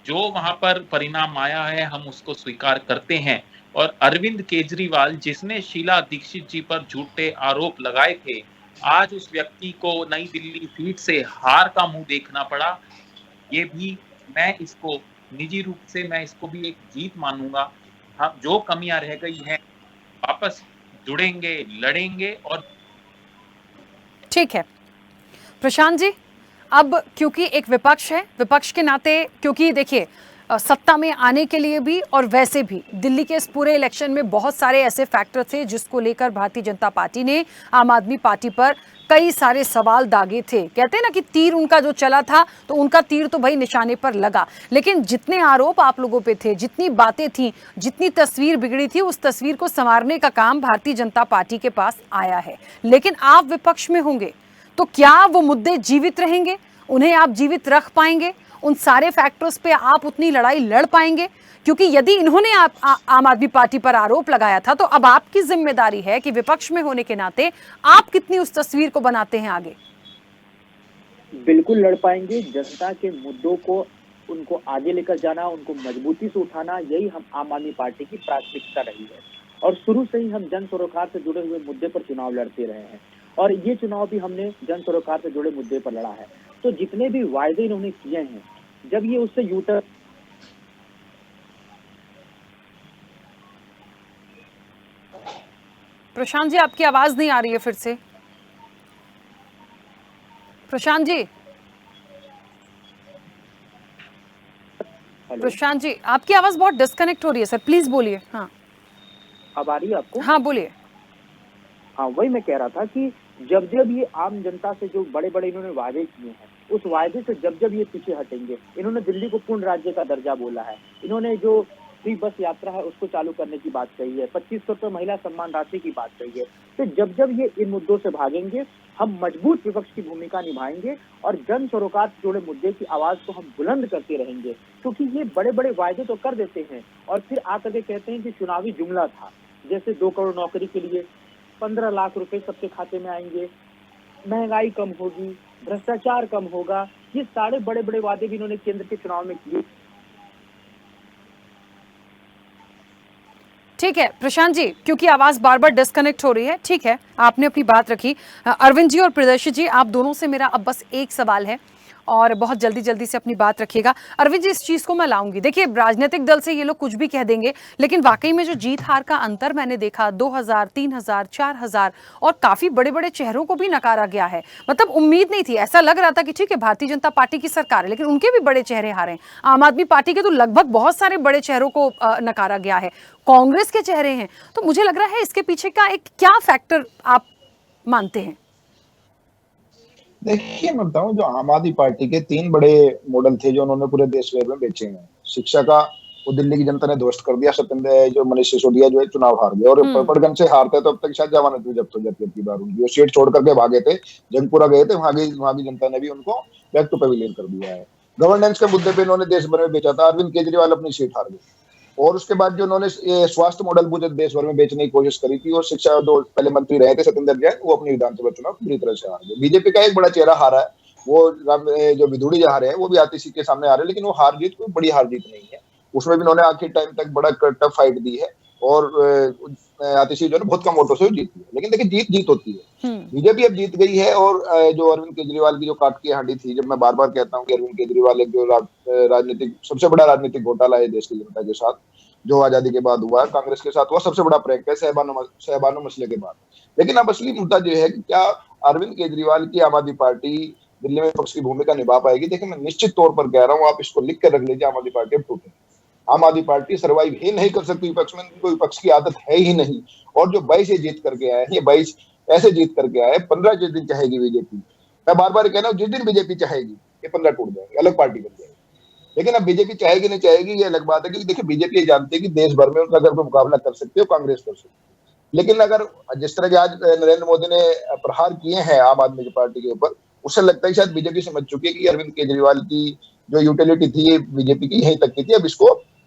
जो वहां पर परिणाम आया है हम उसको स्वीकार करते हैं। और अरविंद केजरीवाल, जिसने शीला दीक्षित जी पर झूठे आरोप लगाए थे, आज उस व्यक्ति को नई दिल्ली सीट से हार का मुंह देखना पड़ा। ये भी मैं इसको निजी रूप से मैं इसको भी एक जीत मानूंगा। हम जो कमियां रह गई हैं वापस जुड़ेंगे, लड़ेंगे। और ठीक है प्रशांत जी, अब क्योंकि एक विपक्ष है, विपक्ष के नाते, क्योंकि देखिए सत्ता में आने के लिए भी और वैसे भी दिल्ली के इस पूरे इलेक्शन में बहुत सारे ऐसे फैक्टर थे जिसको लेकर भारतीय जनता पार्टी ने आम आदमी पार्टी पर कई सारे सवाल दागे थे। कहते हैं ना कि तीर उनका जो चला था तो उनका तीर तो भाई निशाने पर लगा, लेकिन जितने आरोप आप लोगों पे थे, जितनी बातें थी, जितनी तस्वीर बिगड़ी थी, उस तस्वीर को संवारने का काम भारतीय जनता पार्टी के पास आया है। लेकिन आप विपक्ष में होंगे तो क्या वो मुद्दे जीवित रहेंगे? उन्हें आप जीवित रख पाएंगे? उन सारे फैक्टर्स पे आप उतनी लड़ाई लड़ पाएंगे? क्योंकि यदि इन्होंने आम आदमी पार्टी पर आरोप लगाया था तो अब आपकी जिम्मेदारी है कि विपक्ष में होने के नाते आप कितनी उस तस्वीर को बनाते हैं आगे। बिल्कुल लड़ पाएंगे। जनता के मुद्दों को उनको आगे लेकर जाना, उनको मजबूती से उठाना, यही हम आम आदमी पार्टी की प्राथमिकता रही है। और शुरू से ही हम जन सरोकार से जुड़े हुए मुद्दे पर चुनाव लड़ते रहे हैं और ये चुनाव भी हमने जन सरोकार से जुड़े मुद्दे पर लड़ा है। तो जितने भी वायदे इन्होंने किए हैं, जब ये उससे यूटर प्रशांत जी, आपकी आवाज नहीं आ रही है फिर से। प्रशांत जी, प्रशांत जी, आपकी आवाज बहुत डिस्कनेक्ट हो रही है सर, प्लीज बोलिए। हाँ, अब आ रही है आपको? हाँ बोलिए। हाँ, वही मैं कह रहा था कि जब जब ये आम जनता से जो बड़े बड़े इन्होंने वादे किए हैं, उस वायदे से जब जब ये पीछे हटेंगे, इन्होंने दिल्ली को पूर्ण राज्य का दर्जा बोला है, इन्होंने जो फ्री बस यात्रा है उसको चालू करने की बात कही है, 2500 रुपये महिला सम्मान राशि की बात कही है। तो जब जब ये इन मुद्दों से भागेंगे, हम मजबूत विपक्ष की भूमिका निभाएंगे और जन सरोकार से जुड़े मुद्दे की आवाज को हम बुलंद करते रहेंगे, क्योंकि ये बड़े बड़े वायदे तो कर देते हैं और फिर आकर के कहते हैं कि चुनावी जुमला था। जैसे 2 करोड़ नौकरी के लिए 15 लाख रुपए सबके खाते में आएंगे, महंगाई कम होगी, भ्रष्टाचार कम होगा, ये सारे बड़े बड़े वादे भी इन्होंने केंद्र के चुनाव में किए। ठीक है प्रशांत जी, क्योंकि आवाज बार बार डिस्कनेक्ट हो रही है, ठीक है, आपने अपनी बात रखी। अरविंद जी और प्रियदर्शी जी, आप दोनों से मेरा अब बस एक सवाल है और बहुत जल्दी से अपनी बात रखिएगा। अरविंद जी, इस चीज को मैं लाऊंगी, देखिए राजनीतिक दल से ये लोग कुछ भी कह देंगे, लेकिन वाकई में जो जीत हार का अंतर मैंने देखा, 2000, 3000, 4000 और काफी बड़े बड़े चेहरों को भी नकारा गया है। मतलब उम्मीद नहीं थी, ऐसा लग रहा था कि ठीक है भारतीय जनता पार्टी की सरकार है, लेकिन उनके भी बड़े चेहरे हारे। आम आदमी पार्टी के तो लगभग बहुत सारे बड़े चेहरों को नकारा गया है, कांग्रेस के चेहरे हैं। तो मुझे लग रहा है इसके पीछे का एक क्या फैक्टर आप मानते हैं? देखिए, मैं बताऊं, जो आम आदमी पार्टी के 3 बड़े मॉडल थे जो उन्होंने पूरे देश भर में बेचे हैं। शिक्षा का वो दिल्ली की जनता ने ध्वस्त कर दिया, सत्येंद्र जो मनीष सिसोदिया जो है चुनाव हार गए और पकड़गंज से हारते तो अब तक शायद जमानत भी जब्त हो जाती है। बार उनकी वो सीट छोड़ करके भागे थे, जंगपुरा गए थे, वहां की जनता ने भी उनको बैक टू पेविलियन कर दिया है। गवर्नेंस के मुद्दे पे इन्होंने देश भर में बेचा था, अरविंद केजरीवाल अपनी सीट हार गए और उसके बाद जो उन्होंने स्वास्थ्य मॉडल पूरे देश भर में बेचने की कोशिश करी थी और शिक्षा जो पहले मंत्री रहे थे सत्येंद्र जैन, वो अपनी विधानसभा चुनाव पूरी तरह से हार गए। बीजेपी का एक बड़ा चेहरा हारा है, वो जो विधुड़ी जहाँ रहे हैं वो भी आतिशी के सामने आ रहे हैं, लेकिन वो हार जीत कोई बड़ी हार जीत नहीं है। उसमें भी उन्होंने आखिर टाइम तक बड़ा टफ फाइट दी है और आतिशी जो है बहुत कम वोटों से जीती है। लेकिन देखिए, जीत होती है। बीजेपी अब जीत गई है और जो अरविंद केजरीवाल की जो काट की हांडी थी, जब मैं बार बार कहता हूँ कि अरविंद केजरीवाल एक जो राजनीतिक सबसे बड़ा राजनीतिक घोटाला है देश की जनता के साथ, जो आजादी के बाद हुआ है कांग्रेस के साथ, वो सबसे बड़ा प्रैंक है सहबानो मसले के बाद। लेकिन अब असली मुद्दा जो है कि क्या अरविंद केजरीवाल की आम आदमी पार्टी दिल्ली में विपक्ष की भूमिका निभा पाएगी? देखिए, मैं निश्चित तौर पर कह रहा हूँ, आप इसको लिख कर रख लीजिए, आम आदमी पार्टी अब टूटेगी। आम आदमी पार्टी सर्वाइव ही नहीं कर सकती विपक्ष में, उनको विपक्ष की आदत है ही नहीं। और जो 22 जीत करके आए हैं, ये 22 ऐसे जीत करके आए, 15 जिस दिन चाहेगी बीजेपी, मैं बार बार कह रहा हूँ, जिस दिन बीजेपी चाहेगी ये 15 टूट जाएंगे, अलग पार्टी बन जाएगी। लेकिन अब बीजेपी चाहेगी नहीं चाहेगी ये अलग बात है, क्योंकि देखिए बीजेपी ये जानती है कि देश भर में उनका अगर कोई मुकाबला कर सकते हो कांग्रेस कर सकती है। लेकिन अगर जिस तरह के आज नरेंद्र मोदी ने प्रहार किए हैं आम आदमी की पार्टी के ऊपर, उससे लगता है शायद बीजेपी समझ चुकी है कि अरविंद केजरीवाल की जो यूटिलिटी थी बीजेपी की यहीं तक की थी, अब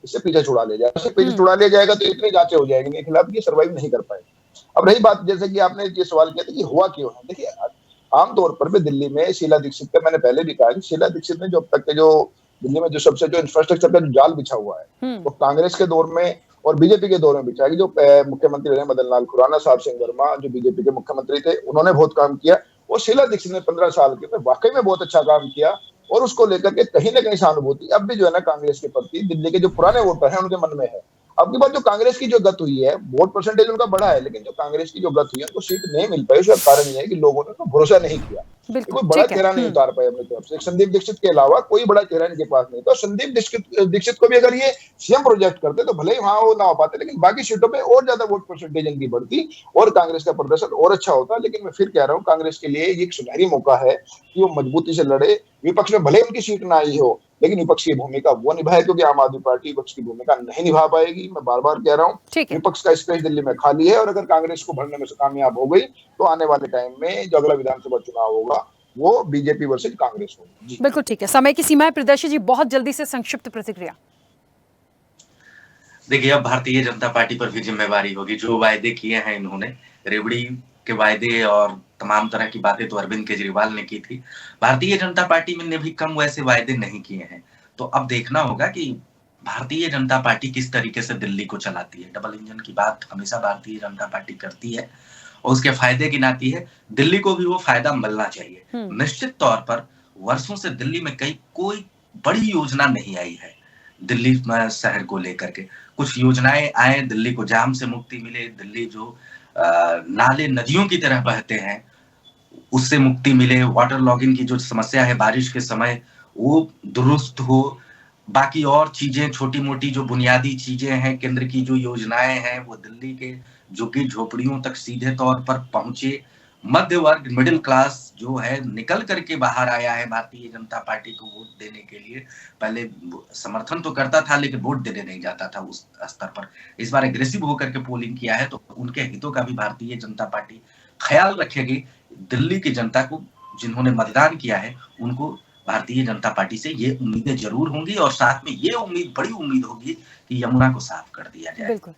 इससे पीछे छुड़ा लिया जाएगा। इससे पीछे छुड़ा लिया जाएगा तो इतनी जांचें हो जाएंगी इनके खिलाफ, ये सर्वाइव नहीं कर पाएगी। अब रही बात, जैसे कि आपने ये सवाल किया था कि हुआ क्यों है, देखिए आमतौर पर भी दिल्ली में शीला दीक्षित का, मैंने पहले भी कहा कि शीला दीक्षित ने जो अब तक के जो दिल्ली में जो सबसे जो इंफ्रास्ट्रक्चर का जो जाल बिछा हुआ है वो कांग्रेस के दौर में और बीजेपी के दौर में बिछा है। जो मुख्यमंत्री रहे मदन लाल खुराना साहब, सिंह वर्मा जो बीजेपी के मुख्यमंत्री थे, उन्होंने बहुत काम किया और शीला दीक्षित ने 15 साल के अंदर वाकई में बहुत अच्छा काम किया और उसको लेकर के कहीं ना कहीं सहानुभूति अब भी जो है ना कांग्रेस के प्रति दिल्ली के जो पुराने वोटर हैं उनके मन में है। अब की बात जो कांग्रेस की जो गत हुई है, वोट परसेंटेज उनका बढ़ा है, लेकिन जो कांग्रेस की जो गत हुई है उनको सीट नहीं मिल पाई, उसका कारण ये है कि लोगों ने भरोसा नहीं किया, कोई बड़ा चेहरा नहीं उतार पाए अपनी तरफ से। संदीप दीक्षित के अलावा कोई बड़ा चेहरा इनके पास नहीं था। संदीप दीक्षित को भी अगर ये सीएम प्रोजेक्ट करते तो भले ही वहां वो ना हो पाते, लेकिन बाकी सीटों पे और ज्यादा वोट परसेंटेज इनकी बढ़ती और कांग्रेस का प्रदर्शन और अच्छा होता। लेकिन मैं फिर कह रहा हूँ, कांग्रेस के लिए ये एक सुनहरी मौका है कि वो मजबूती से लड़े, विपक्ष में भले उनकी सीट ना आई हो लेकिन विपक्ष की भूमिका वो निभाए, क्योंकि आम आदमी पार्टी विपक्ष की भूमिका नहीं निभा पाएगी। मैं बार बार कह रहा हूँ, विपक्ष का स्पेस दिल्ली में खाली है और अगर कांग्रेस को भरने में कामयाब हो गई तो आने वाले टाइम में जो अगला विधानसभा चुनाव होगा वो बीजेपी वर्सेज कांग्रेस होगी। बिल्कुल ठीक है, समय की सीमा है। प्रियदर्शी जी, बहुत जल्दी से संक्षिप्त प्रतिक्रिया। देखिए, अब भारतीय जनता पार्टी पर भी जिम्मेवारी होगी। जो वायदे किए हैं इन्होंने, रेवड़ी के वायदे और तमाम तरह की बातें तो अरविंद केजरीवाल ने की थी, भारतीय जनता पार्टी ने भी कम वैसे वायदे नहीं किए हैं। तो अब देखना होगा कि भारतीय जनता पार्टी किस तरीके से दिल्ली को चलाती है। डबल इंजन की बात हमेशा भारतीय जनता पार्टी करती है और उसके फायदे गिनाती है। दिल्ली को भी वो फायदा मिलना चाहिए। निश्चित तौर पर वर्षों से दिल्ली में कोई बड़ी योजना नहीं आई है दिल्ली शहर को लेकर के। कुछ योजनाएं आए, दिल्ली को जाम से मुक्ति मिले, दिल्ली जो नाले नदियों की तरह बहते हैं उससे मुक्ति मिले, वाटर लॉगिंग की जो समस्या है बारिश के समय वो दुरुस्त हो, बाकी और चीजें छोटी मोटी जो बुनियादी चीजें हैं, केंद्र की जो योजनाएं हैं वो दिल्ली के झुग्गी झोपड़ियों तक सीधे तौर पर पहुंचे। मध्य वर्ग मिडिल क्लास जो है निकल करके बाहर आया है भारतीय जनता पार्टी को वोट देने के लिए। पहले समर्थन तो करता था लेकिन वोट देने नहीं जाता था उस स्तर पर। इस बार एग्रेसिव होकर के पोलिंग किया है तो उनके हितों का भी भारतीय जनता पार्टी ख्याल रखेगी। दिल्ली की जनता को जिन्होंने मतदान किया है उनको भारतीय जनता पार्टी से ये उम्मीदें जरूर होंगी और साथ में ये उम्मीद, बड़ी उम्मीद होगी कि यमुना को साफ कर दिया जाए। बिल्कुल।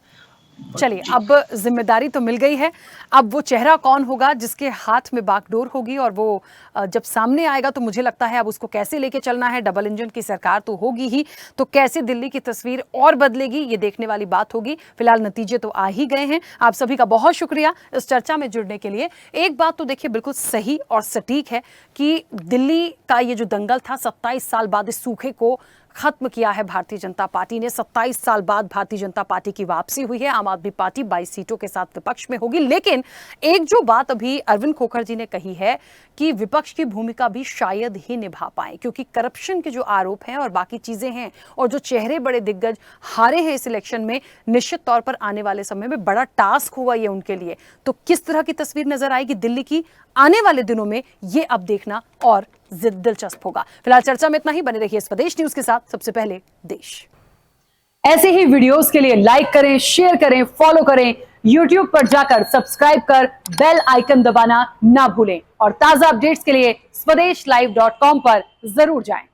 चलिए, अब जिम्मेदारी तो मिल गई है। अब वो चेहरा कौन होगा जिसके हाथ में बागडोर होगी और वो जब सामने आएगा तो मुझे लगता है अब उसको कैसे लेके चलना है। डबल इंजन की सरकार तो होगी ही, तो कैसे दिल्ली की तस्वीर और बदलेगी ये देखने वाली बात होगी। फिलहाल नतीजे तो आ ही गए हैं। आप सभी का बहुत शुक्रिया इस चर्चा में जुड़ने के लिए। एक बात तो देखिए बिल्कुल सही और सटीक है कि दिल्ली का ये जो दंगल था 27 साल बाद इस सूखे को खत्म किया है भारतीय जनता पार्टी ने। 27 साल बाद भारतीय जनता पार्टी की वापसी हुई है। आम आदमी पार्टी 22 सीटों के साथ विपक्ष में होगी। लेकिन एक जो बात अभी अरविंद खोखर जी ने कही है कि विपक्ष की भूमिका भी शायद ही निभा पाए, क्योंकि करप्शन के जो आरोप हैं और बाकी चीजें हैं और जो चेहरे बड़े दिग्गज हारे हैं इस इलेक्शन में, निश्चित तौर पर आने वाले समय में बड़ा टास्क होगा ये उनके लिए। तो किस तरह की तस्वीर नजर आएगी दिल्ली की आने वाले दिनों में, ये अब देखना और दिलचस्प होगा। फिलहाल चर्चा में इतना ही। बने रहिए स्वदेश न्यूज के साथ। सबसे पहले देश। ऐसे ही वीडियोस के लिए लाइक करें, शेयर करें, फॉलो करें। YouTube पर जाकर सब्सक्राइब कर बेल आइकन दबाना ना भूलें और ताजा अपडेट्स के लिए स्वदेशलाइव.com पर जरूर जाएं।